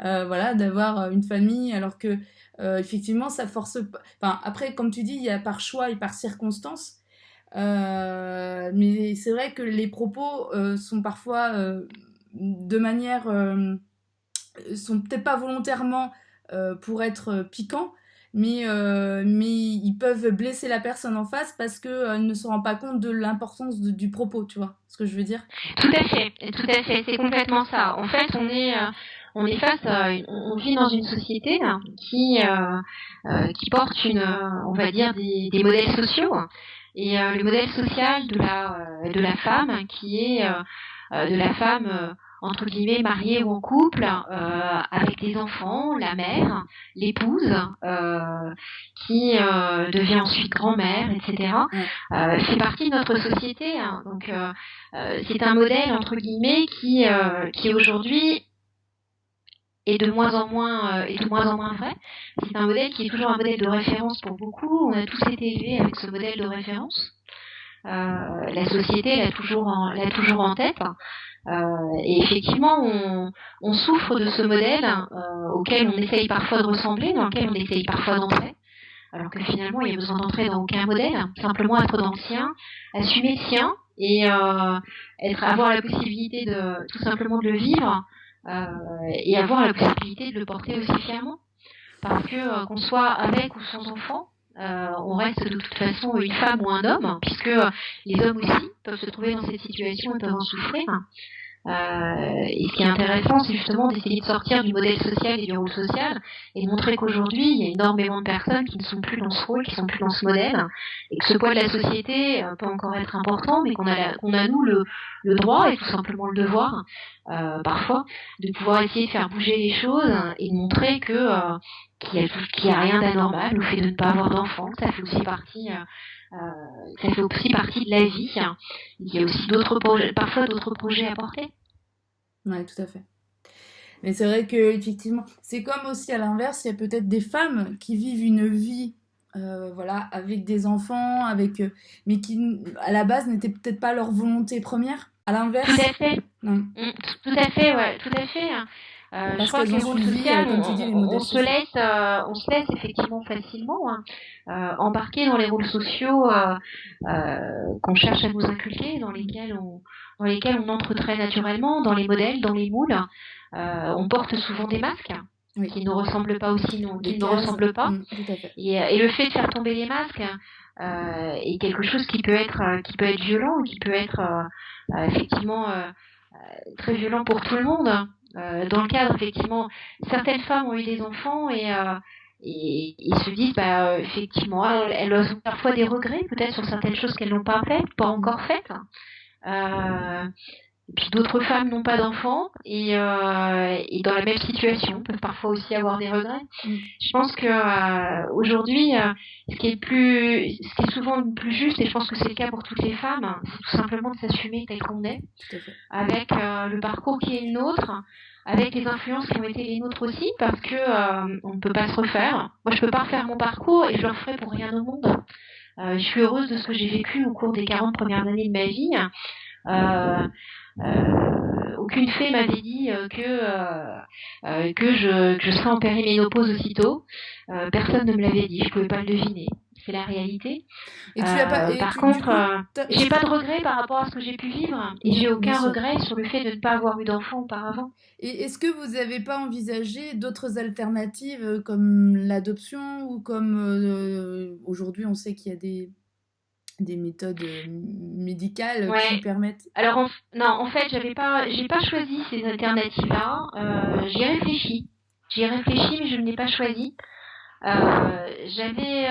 Voilà, d'avoir une famille, alors que effectivement, ça force pas. Enfin, après, comme tu dis, il y a par choix et par circonstance. Mais c'est vrai que les propos sont parfois de manière. Sont peut-être pas volontairement pour être piquants. Mais ils peuvent blesser la personne en face parce qu'elle ne se rend pas compte de l'importance du propos, tu vois ce que je veux dire ? Tout à fait, c'est complètement ça. En fait, on est face à, on vit dans une société là, qui porte on va dire des modèles sociaux. Et le modèle social de la femme qui est de la femme entre guillemets mariée ou en couple avec des enfants, la mère, l'épouse qui devient ensuite grand-mère, etc. C'est partie de notre société. Hein. Donc c'est un modèle entre guillemets qui aujourd'hui est de moins en moins vrai. C'est un modèle qui est toujours un modèle de référence pour beaucoup. On a tous été élevés avec ce modèle de référence. La société l'a toujours en tête. Et effectivement, on souffre de ce modèle auquel on essaye parfois de ressembler, dans lequel on essaye parfois d'entrer. alors que finalement, il y a besoin d'entrer dans aucun modèle, simplement être dans le sien, assumer le sien et avoir la possibilité de tout simplement de le vivre et avoir la possibilité de le porter aussi fièrement. Parce que qu'on soit avec ou sans enfant, on reste de toute façon une femme ou un homme, puisque les hommes aussi peuvent se trouver dans cette situation et peuvent en souffrir. Et ce qui est intéressant, c'est justement d'essayer de sortir du modèle social et du rôle social et de montrer qu'aujourd'hui, il y a énormément de personnes qui ne sont plus dans ce rôle, qui ne sont plus dans ce modèle, et que ce poids de la société peut encore être important, mais qu'on a nous le droit et tout simplement le devoir, parfois, de pouvoir essayer de faire bouger les choses et de montrer que qu'il y a rien d'anormal au fait de ne pas avoir d'enfants, que ça fait aussi partie de la vie. Il y a aussi parfois d'autres projets à porter. Ouais, tout à fait. Mais c'est vrai que effectivement, c'est comme aussi à l'inverse, il y a peut-être des femmes qui vivent une vie, voilà, avec des enfants, mais qui à la base n'était peut-être pas leur volonté première. À l'inverse. Tout à fait. Non. Tout à fait, ouais, tout à fait. Je crois que les rôles sociaux, on se laisse effectivement facilement embarquer dans les rôles sociaux qu'on cherche à nous inculquer, dans lesquels on entre très naturellement, dans les modèles, dans les moules. On porte souvent des masques. Oui. Qui ne ressemblent pas aussi, qui ne ressemblent pas. Tout à fait. Et le fait de faire tomber les masques est quelque chose qui peut être violent, qui peut être effectivement très violent pour tout le monde. Dans le cadre, effectivement, certaines femmes ont eu des enfants et ils se disent, effectivement, elles ont parfois des regrets, peut-être sur certaines choses qu'elles n'ont pas faites, pas encore faites. Et puis d'autres femmes n'ont pas d'enfants et dans la même situation peuvent parfois aussi avoir des regrets. Je pense que aujourd'hui, ce qui est souvent le plus juste, et je pense que c'est le cas pour toutes les femmes, c'est tout simplement de s'assumer tel qu'on est, avec le parcours qui est le nôtre, avec les influences qui ont été les nôtres aussi, parce que on ne peut pas se refaire. Moi, je peux pas refaire mon parcours et je le referai pour rien au monde. Je suis heureuse de ce que j'ai vécu au cours des 40 premières années de ma vie. Aucune fée m'avait dit que je serais en périménopause aussitôt. Personne ne me l'avait dit, je pouvais pas le deviner. C'est la réalité. Et par contre, j'ai pas de regret par rapport à ce que j'ai pu vivre et j'ai aucun regret sur le fait de ne pas avoir eu d'enfant auparavant. Et est-ce que vous n'avez pas envisagé d'autres alternatives comme l'adoption ou comme aujourd'hui on sait qu'il y a des méthodes médicales qui permettent. Alors en fait, j'ai pas choisi ces alternatives-là. J'y ai réfléchi, mais je ne l'ai pas choisi. J'avais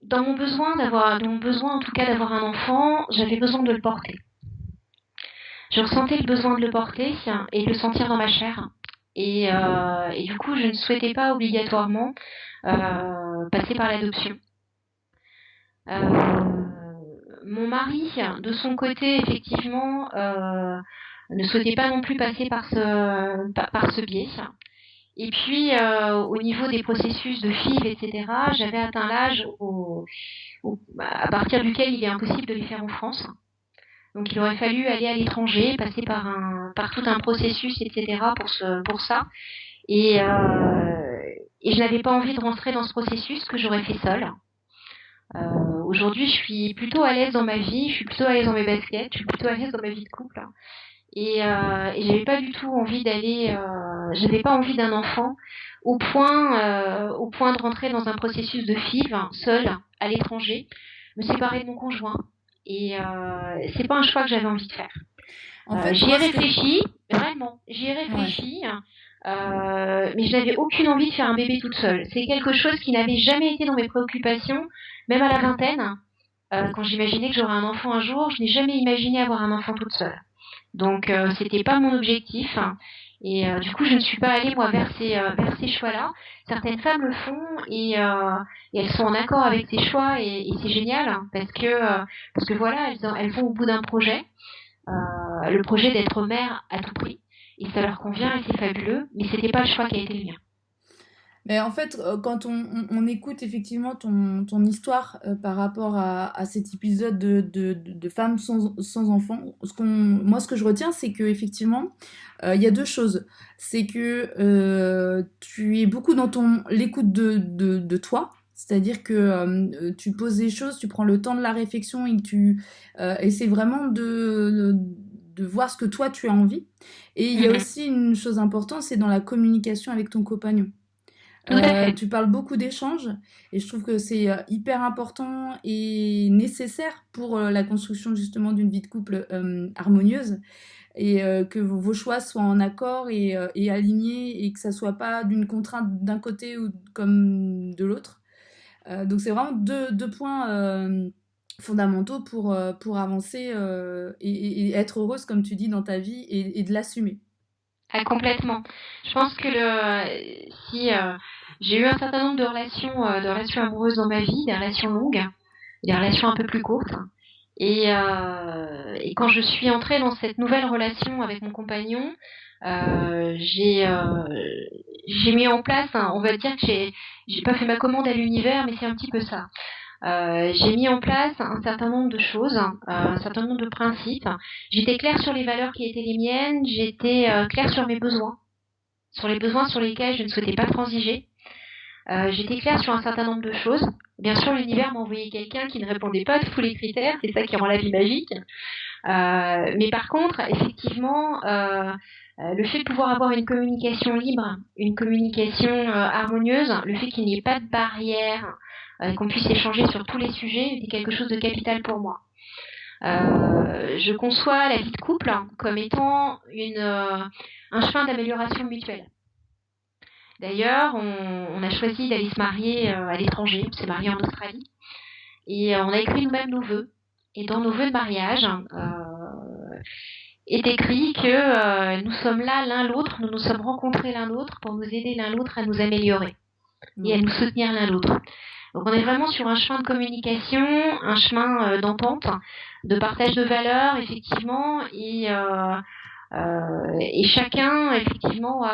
dans mon besoin en tout cas d'avoir un enfant, j'avais besoin de le porter. Je ressentais le besoin de le porter et de le sentir dans ma chair. Et du coup, je ne souhaitais pas obligatoirement passer par l'adoption. Mon mari, de son côté, effectivement, ne souhaitait pas non plus passer par ce biais. Et puis, au niveau des processus de FIV, etc., j'avais atteint l'âge à partir duquel il est impossible de les faire en France. Donc, il aurait fallu aller à l'étranger, passer par tout un processus, etc., pour ça. Et je n'avais pas envie de rentrer dans ce processus que j'aurais fait seule. Aujourd'hui, je suis plutôt à l'aise dans ma vie, je suis plutôt à l'aise dans mes baskets, je suis plutôt à l'aise dans ma vie de couple. Et j'avais pas du tout envie j'avais pas envie d'un enfant au point de rentrer dans un processus de FIV seule à l'étranger, me séparer de mon conjoint. Et c'est pas un choix que j'avais envie de faire. En fait, j'y ai réfléchi, vraiment, mais je n'avais aucune envie de faire un bébé toute seule. C'est quelque chose qui n'avait jamais été dans mes préoccupations, même à la vingtaine. Quand j'imaginais que j'aurais un enfant un jour, je n'ai jamais imaginé avoir un enfant toute seule. Donc c'était pas mon objectif. Et du coup, je ne suis pas allée moi vers ces choix-là. Certaines femmes le font et elles sont en accord avec ces choix et c'est génial parce que voilà, elles vont au bout d'un projet, le projet d'être mère à tout prix. Et ça leur convient et c'est fabuleux, mais c'était pas le choix qui a été le mien. Mais en fait, quand on écoute effectivement ton histoire par rapport à cet épisode de femmes sans enfants, moi ce que je retiens, c'est que effectivement, il y a deux choses. C'est que tu es beaucoup dans l'écoute de toi, C'est-à-dire que tu poses des choses, tu prends le temps de la réflexion et tu essaies vraiment de voir ce que toi tu as envie. Et il y a aussi une chose importante, c'est dans la communication avec ton compagnon. Tout à fait. Tu parles beaucoup d'échanges et je trouve que c'est hyper important et nécessaire pour la construction justement d'une vie de couple harmonieuse et que vos choix soient en accord et alignés et que ça soit pas d'une contrainte d'un côté ou comme de l'autre. Donc c'est vraiment deux points fondamentaux pour avancer et être heureuse, comme tu dis, dans ta vie et de l'assumer. Ah, complètement. Je pense que si j'ai eu un certain nombre de relations amoureuses dans ma vie, des relations longues, des relations un peu plus courtes, et quand je suis entrée dans cette nouvelle relation avec mon compagnon, j'ai mis en place, on va dire que j'ai pas fait ma commande à l'univers, mais c'est un petit peu ça. J'ai mis en place un certain nombre de choses, un certain nombre de principes. J'étais claire sur les valeurs qui étaient les miennes, j'étais claire sur mes besoins, sur les besoins sur lesquels je ne souhaitais pas transiger. J'étais claire sur un certain nombre de choses. Bien sûr, l'univers m'a envoyé quelqu'un qui ne répondait pas à tous les critères, c'est ça qui rend la vie magique. Mais par contre, effectivement, le fait de pouvoir avoir une communication libre, une communication harmonieuse, le fait qu'il n'y ait pas de barrière, qu'on puisse échanger sur tous les sujets, c'est quelque chose de capital pour moi. Je conçois la vie de couple comme étant un chemin d'amélioration mutuelle. D'ailleurs, on a choisi d'aller se marier à l'étranger, on s'est marié en Australie, et on a écrit nous-mêmes nos vœux. Et dans nos vœux de mariage, est écrit que nous sommes là l'un l'autre, nous nous sommes rencontrés l'un l'autre pour nous aider l'un l'autre à nous améliorer et à nous soutenir l'un l'autre. Donc on est vraiment sur un chemin de communication, un chemin d'entente, de partage de valeurs, effectivement, et chacun, effectivement,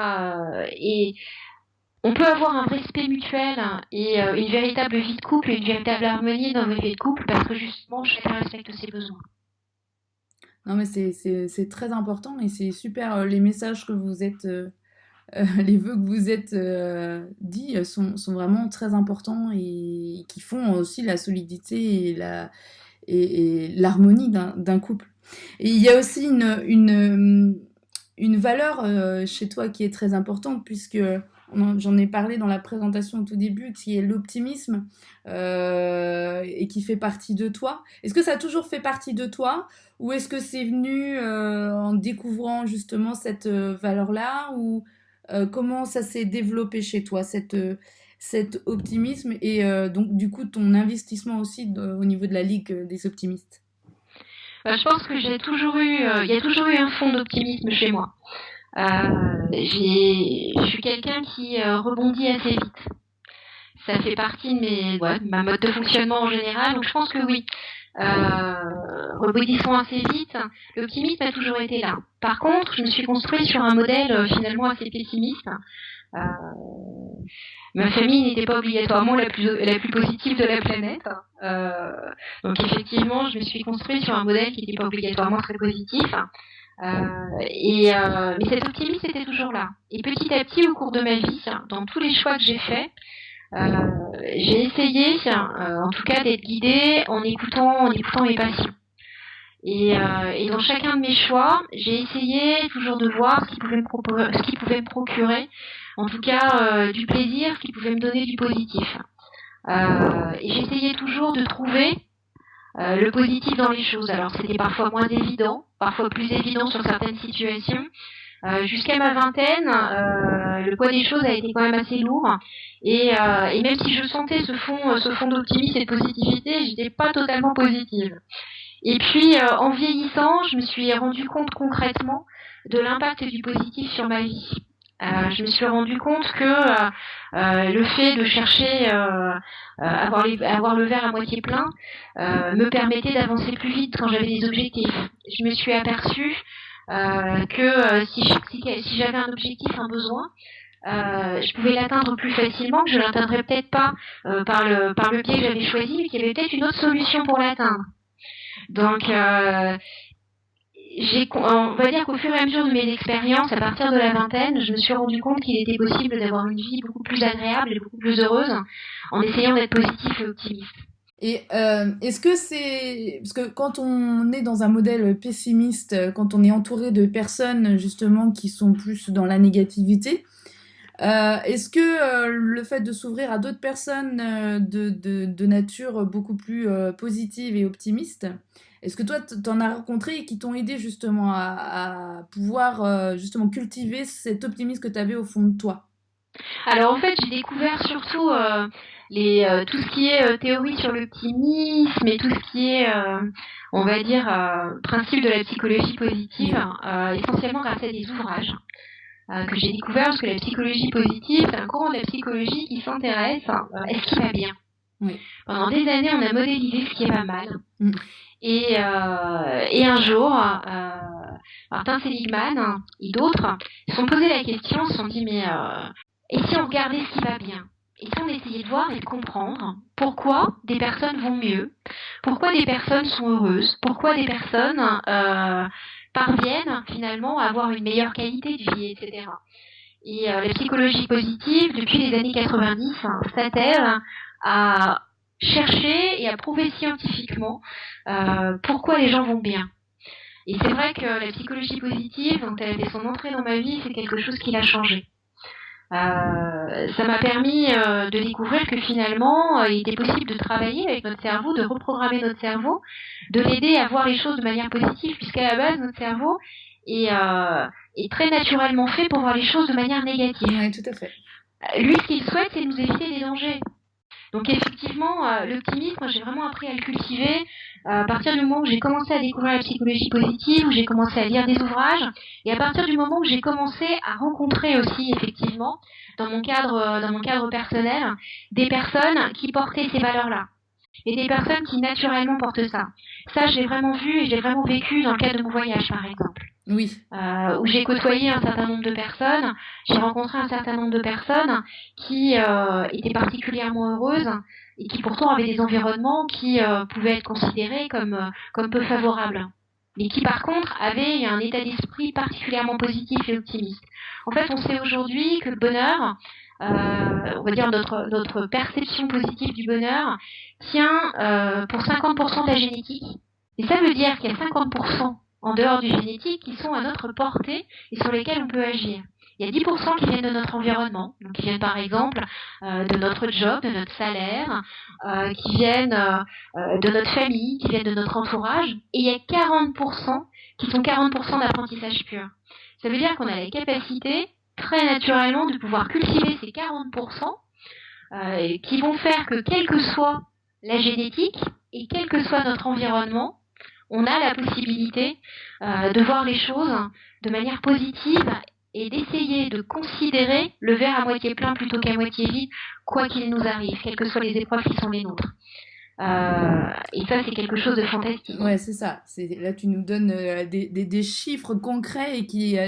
on peut avoir un respect mutuel et une véritable vie de couple, une véritable harmonie dans nos vies de couple parce que justement chacun respecte ses besoins. Non mais c'est très important et c'est super les messages que vous êtes les vœux que vous êtes dit sont vraiment très importants et qui font aussi la solidité et l'harmonie d'un couple. Et il y a aussi une valeur chez toi qui est très importante puisque j'en ai parlé dans la présentation au tout début, qui est l'optimisme et qui fait partie de toi. Est-ce que ça a toujours fait partie de toi ou est-ce que c'est venu en découvrant justement cette valeur-là ou comment ça s'est développé chez toi, cet optimisme et donc du coup ton investissement aussi au niveau de la Ligue des optimistes? Je pense que il y a toujours eu un fond d'optimisme chez moi. Je suis quelqu'un qui rebondit assez vite. Ça fait partie de ma mode de fonctionnement en général, donc je pense que oui. Rebondissons assez vite, l'optimisme a toujours été là. Par contre, je me suis construite sur un modèle finalement assez pessimiste. Ma famille n'était pas obligatoirement la plus positive de la planète. Donc effectivement, je me suis construite sur un modèle qui n'était pas obligatoirement très positif. Mais cet optimisme était toujours là. Et petit à petit, au cours de ma vie, dans tous les choix que j'ai faits, j'ai essayé, en tout cas, d'être guidée en écoutant mes passions. Et dans chacun de mes choix, j'ai essayé toujours de voir ce qui pouvait me procurer, en tout cas, du plaisir, ce qui pouvait me donner du positif. Et j'essayais toujours de trouver le positif dans les choses. Alors c'était parfois moins évident, parfois plus évident sur certaines situations. Jusqu'à ma vingtaine, le poids des choses a été quand même assez lourd. Et même si je sentais ce fond d'optimisme et de positivité, j'étais pas totalement positive. Et puis en vieillissant, je me suis rendu compte concrètement de l'impact du positif sur ma vie. Je me suis rendu compte que le fait de chercher avoir le verre à moitié plein me permettait d'avancer plus vite quand j'avais des objectifs. Je me suis aperçue que si j'avais un objectif, un besoin, je pouvais l'atteindre plus facilement, que je l'atteindrais peut-être pas par le biais que j'avais choisi, mais qu'il y avait peut-être une autre solution pour l'atteindre. Donc on va dire qu'au fur et à mesure de mes expériences, à partir de la vingtaine, je me suis rendu compte qu'il était possible d'avoir une vie beaucoup plus agréable et beaucoup plus heureuse en essayant d'être positif et optimiste. Et est-ce que c'est... Parce que quand on est dans un modèle pessimiste, quand on est entouré de personnes justement qui sont plus dans la négativité, est-ce que le fait de s'ouvrir à d'autres personnes de nature beaucoup plus positive et optimiste, est-ce que toi t'en as rencontré et qui t'ont aidé justement à pouvoir justement cultiver cet optimisme que tu avais au fond de toi? Alors en fait, j'ai découvert surtout tout ce qui est théorie sur l'optimisme et tout ce qui est, on va dire, principe de la psychologie positive, essentiellement grâce à des ouvrages que j'ai découvert, parce que la psychologie positive, c'est un courant de la psychologie qui s'intéresse à ce qui va bien. Oui. Pendant des années, on a modélisé ce qui va mal. Et un jour, Martin Seligman et d'autres se sont posé la question, se sont dit mais et si on regardait ce qui va bien? Et si on essayait de voir et de comprendre pourquoi des personnes vont mieux, pourquoi des personnes sont heureuses, pourquoi des personnes parviennent finalement à avoir une meilleure qualité de vie, etc. Et la psychologie positive, depuis les années 90, s'attelle à chercher et à prouver scientifiquement pourquoi les gens vont bien. Et c'est vrai que la psychologie positive, quand elle a fait son entrée dans ma vie, c'est quelque chose qui l'a changé. Ça m'a permis de découvrir que finalement, il était possible de travailler avec notre cerveau, de reprogrammer notre cerveau, de l'aider à voir les choses de manière positive, puisqu'à la base, notre cerveau est très naturellement fait pour voir les choses de manière négative. Oui, tout à fait. Lui, ce qu'il souhaite, c'est nous éviter des dangers. Donc effectivement, l'optimisme, j'ai vraiment appris à le cultiver à partir du moment où j'ai commencé à découvrir la psychologie positive, où j'ai commencé à lire des ouvrages, et à partir du moment où j'ai commencé à rencontrer aussi effectivement, dans mon cadre personnel, des personnes qui portaient ces valeurs-là. Et des personnes qui naturellement portent ça. Ça, je l'ai vraiment vu et je l'ai vraiment vécu dans le cadre de mon voyage, par exemple. Oui. Où j'ai côtoyé un certain nombre de personnes, j'ai rencontré un certain nombre de personnes qui étaient particulièrement heureuses et qui pourtant avaient des environnements qui pouvaient être considérés comme peu favorables. Mais qui par contre avaient un état d'esprit particulièrement positif et optimiste. En fait, on sait aujourd'hui que le bonheur, on va dire notre perception positive du bonheur, tient pour 50% de la génétique. Et ça veut dire qu'il y a 50% en dehors du génétique qui sont à notre portée et sur lesquels on peut agir. Il y a 10% qui viennent de notre environnement, donc qui viennent par exemple de notre job, de notre salaire, qui viennent de notre famille, qui viennent de notre entourage, et il y a 40% qui sont 40% d'apprentissage pur. Ça veut dire qu'on a la capacité, très naturellement, de pouvoir cultiver ces 40% qui vont faire que quelle que soit la génétique et quel que soit notre environnement, on a la possibilité de voir les choses de manière positive et d'essayer de considérer le verre à moitié plein plutôt qu'à moitié vide, quoi qu'il nous arrive, quelles que soient les épreuves qui sont les nôtres. Et ça, c'est quelque chose de fantastique. Ouais, c'est ça. Là, tu nous donnes des chiffres concrets et qui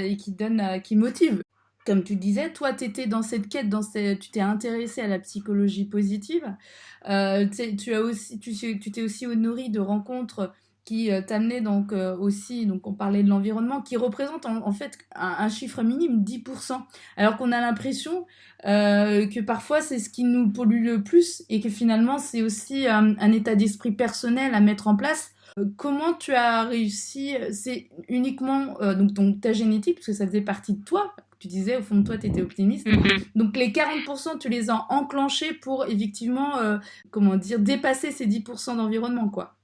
motivent. Comme tu disais, toi, tu étais dans cette quête, tu t'es intéressé à la psychologie positive. Tu t'es aussi nourri de rencontres qui t'amenaient donc aussi, donc on parlait de l'environnement, qui représente en fait un chiffre minime, 10%. Alors qu'on a l'impression que parfois c'est ce qui nous pollue le plus et que finalement c'est aussi un état d'esprit personnel à mettre en place. Comment tu as réussi? C'est uniquement donc ta génétique, parce que ça faisait partie de toi. Tu disais, au fond de toi, tu étais optimiste. Donc, les 40%, tu les as enclenchés pour, effectivement, dépasser ces 10% d'environnement, quoi.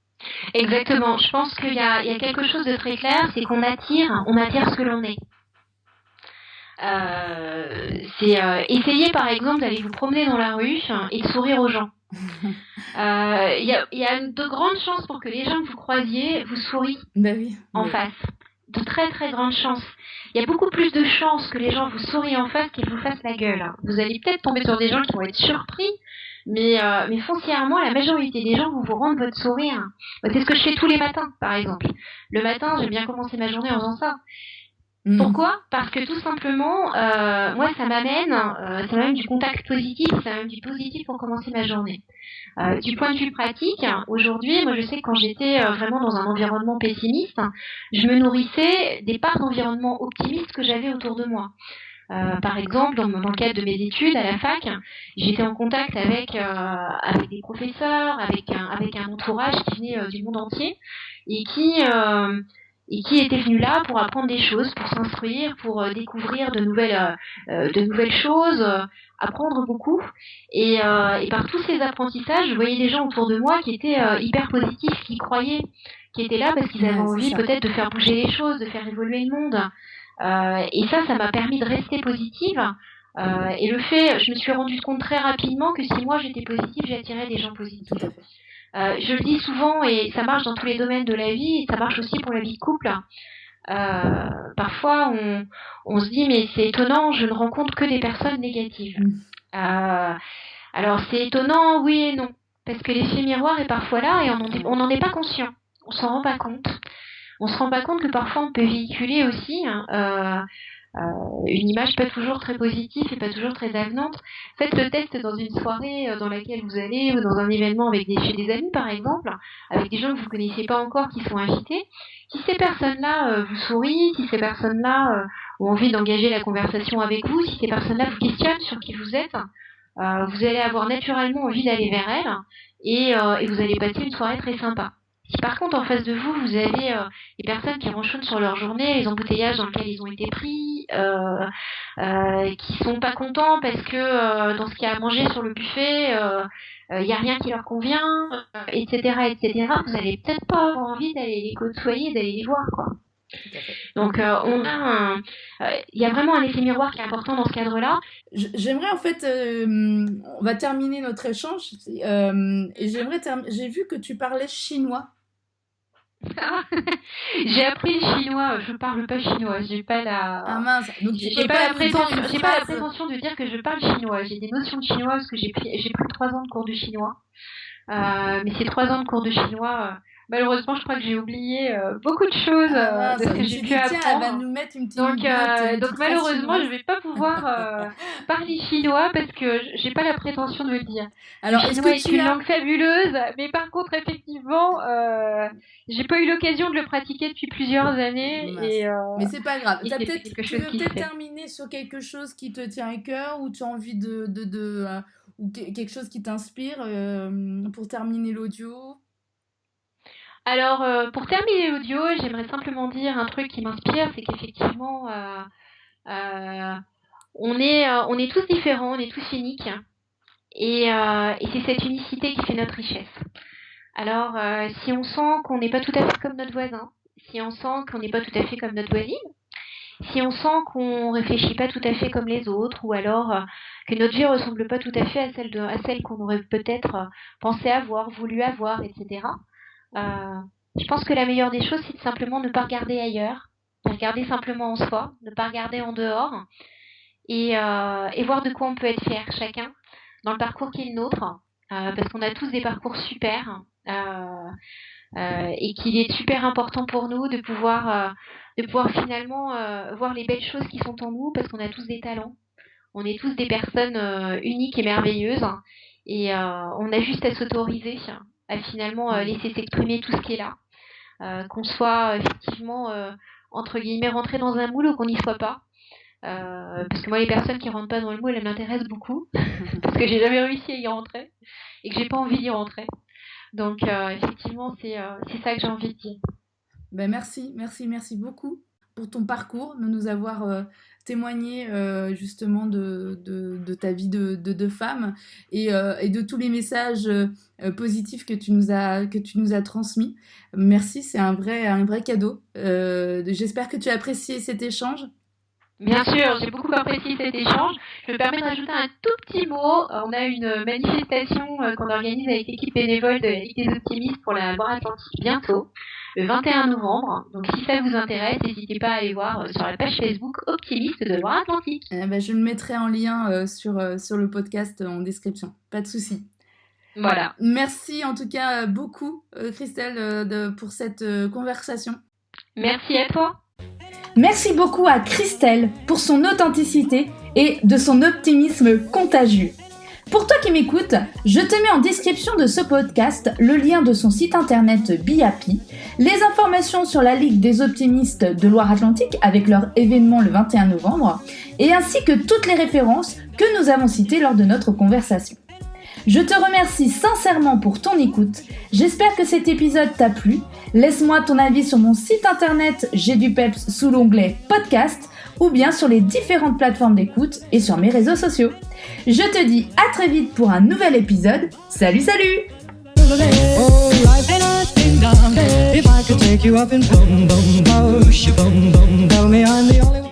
Exactement. Je pense qu'il y a quelque chose de très clair, c'est qu'on attire ce que l'on est. Essayez, par exemple, d'aller vous promener dans la rue et de sourire aux gens. Il y a de grandes chances pour que les gens que vous croisiez vous sourient en face. De très très grandes chances. Il y a beaucoup plus de chances que les gens vous sourient en face qu'ils vous fassent la gueule. Vous allez peut-être tomber sur des gens qui vont être surpris, mais foncièrement, la majorité des gens vont vous rendre votre sourire. C'est ce que je fais tous les matins, par exemple. Le matin, j'aime bien commencer ma journée en faisant ça. Pourquoi ? Parce que tout simplement, moi, ça m'amène du contact positif, ça m'amène du positif pour commencer ma journée. Du point de vue pratique, aujourd'hui, moi, je sais que quand j'étais vraiment dans un environnement pessimiste, je me nourrissais des parts d'environnement optimiste que j'avais autour de moi. Par exemple, dans le cadre de mes études à la fac, j'étais en contact avec des professeurs, avec un entourage qui venait du monde entier et qui était venu là pour apprendre des choses, pour s'instruire, pour découvrir de nouvelles choses, apprendre beaucoup. Et par tous ces apprentissages, je voyais des gens autour de moi qui étaient hyper positifs, qui croyaient, qui étaient là parce qu'ils avaient envie peut-être de faire bouger les choses, de faire évoluer le monde. Et ça m'a permis de rester positive. Et je me suis rendu compte très rapidement que si moi j'étais positive, j'attirais des gens positifs. Tout à fait. Je le dis souvent, et ça marche dans tous les domaines de la vie, et ça marche aussi pour la vie de couple. Parfois, on se dit, mais c'est étonnant, je ne rencontre que des personnes négatives. Alors, c'est étonnant, oui et non. Parce que l'effet miroir est parfois là, et on n'en est pas conscient. On s'en rend pas compte. On se rend pas compte que parfois on peut véhiculer aussi une image pas toujours très positive et pas toujours très avenante. Faites le test dans une soirée dans laquelle vous allez ou dans un événement chez des amis par exemple, avec des gens que vous connaissez pas encore qui sont invités. Si ces personnes-là vous sourient, si ces personnes-là ont envie d'engager la conversation avec vous, si ces personnes-là vous questionnent sur qui vous êtes, vous allez avoir naturellement envie d'aller vers elles et vous allez passer une soirée très sympa. Si par contre en face de vous, vous avez des personnes qui ronchonnent sur leur journée, les embouteillages dans lesquels ils ont été pris, qui sont pas contents parce que dans ce qu'il y a à manger sur le buffet, y a rien qui leur convient, etc., vous allez peut-être pas avoir envie d'aller les côtoyer, d'aller les voir, quoi. Donc il y a vraiment un effet miroir qui est important dans ce cadre-là. J'aimerais en fait, on va terminer notre échange et j'ai vu que tu parlais chinois. J'ai appris le chinois, je parle pas chinois, j'ai pas la. Ah mince, donc j'ai pas la prétention de dire que je parle chinois. J'ai des notions de chinois parce que j'ai pris 3 ans de cours de chinois. Mais ces 3 ans de cours de chinois, malheureusement, je crois que j'ai oublié beaucoup de choses de ce que j'ai pu apprendre. Elle va nous mettre une petite donc malheureusement, je vais pas pouvoir parler chinois parce que j'ai pas la prétention de le dire. Alors, le chinois est une langue fabuleuse, mais par contre, effectivement, j'ai pas eu l'occasion de le pratiquer depuis plusieurs années. Mais c'est pas grave. Tu veux peut-être terminer sur quelque chose qui te tient à cœur ou tu as envie ou quelque chose qui t'inspire pour terminer l'audio? Alors, pour terminer l'audio, j'aimerais simplement dire un truc qui m'inspire, c'est qu'effectivement, on est tous différents, on est tous uniques, et c'est cette unicité qui fait notre richesse. Alors, si on sent qu'on n'est pas tout à fait comme notre voisin, si on sent qu'on n'est pas tout à fait comme notre voisine, si on sent qu'on réfléchit pas tout à fait comme les autres, ou alors que notre vie ressemble pas tout à fait à celle qu'on aurait peut-être pensé avoir, voulu avoir, etc., je pense que la meilleure des choses, c'est de simplement ne pas regarder ailleurs, de regarder simplement en soi, ne pas regarder en dehors, et voir de quoi on peut être fier chacun dans le parcours qui est le nôtre, parce qu'on a tous des parcours super, et qu'il est super important pour nous de pouvoir finalement voir les belles choses qui sont en nous, parce qu'on a tous des talents, on est tous des personnes uniques et merveilleuses, et on a juste à s'autoriser à finalement laisser s'exprimer tout ce qui est là. Qu'on soit effectivement, entre guillemets, rentré dans un moule ou qu'on n'y soit pas. Parce que moi, les personnes qui rentrent pas dans le moule, elles m'intéressent beaucoup. Parce que j'ai jamais réussi à y rentrer. Et que j'ai pas envie d'y rentrer. Donc, effectivement, c'est ça que j'ai envie de dire. Ben merci beaucoup pour ton parcours, de nous avoir témoigné justement de ta vie de femme et de tous les messages positifs que tu nous as transmis. Merci, c'est un vrai cadeau. J'espère que tu as apprécié cet échange. Bien sûr, j'ai beaucoup apprécié cet échange. Je me permets de rajouter un tout petit mot. On a une manifestation qu'on organise avec l'équipe bénévole de la Ligue des Optimistes pour la Loire-Atlantique bientôt, le 21 novembre. Donc si ça vous intéresse, n'hésitez pas à aller voir sur la page Facebook Optimiste de Loire-Atlantique. Je le mettrai en lien sur le podcast en description. Pas de souci. Voilà. Merci en tout cas beaucoup, Christelle, pour cette conversation. Merci à toi. Merci beaucoup à Christelle pour son authenticité et de son optimisme contagieux. Pour toi qui m'écoutes, je te mets en description de ce podcast le lien de son site internet BeHappy, les informations sur la Ligue des optimistes de Loire-Atlantique avec leur événement le 21 novembre, et ainsi que toutes les références que nous avons citées lors de notre conversation. Je te remercie sincèrement pour ton écoute, j'espère que cet épisode t'a plu. Laisse-moi ton avis sur mon site internet J'ai du peps sous l'onglet podcast ou bien sur les différentes plateformes d'écoute et sur mes réseaux sociaux. Je te dis à très vite pour un nouvel épisode. Salut, salut! Oh, life ain't a ding dong. If I could take you up and boom, boom, boom, tell me I'm the only one.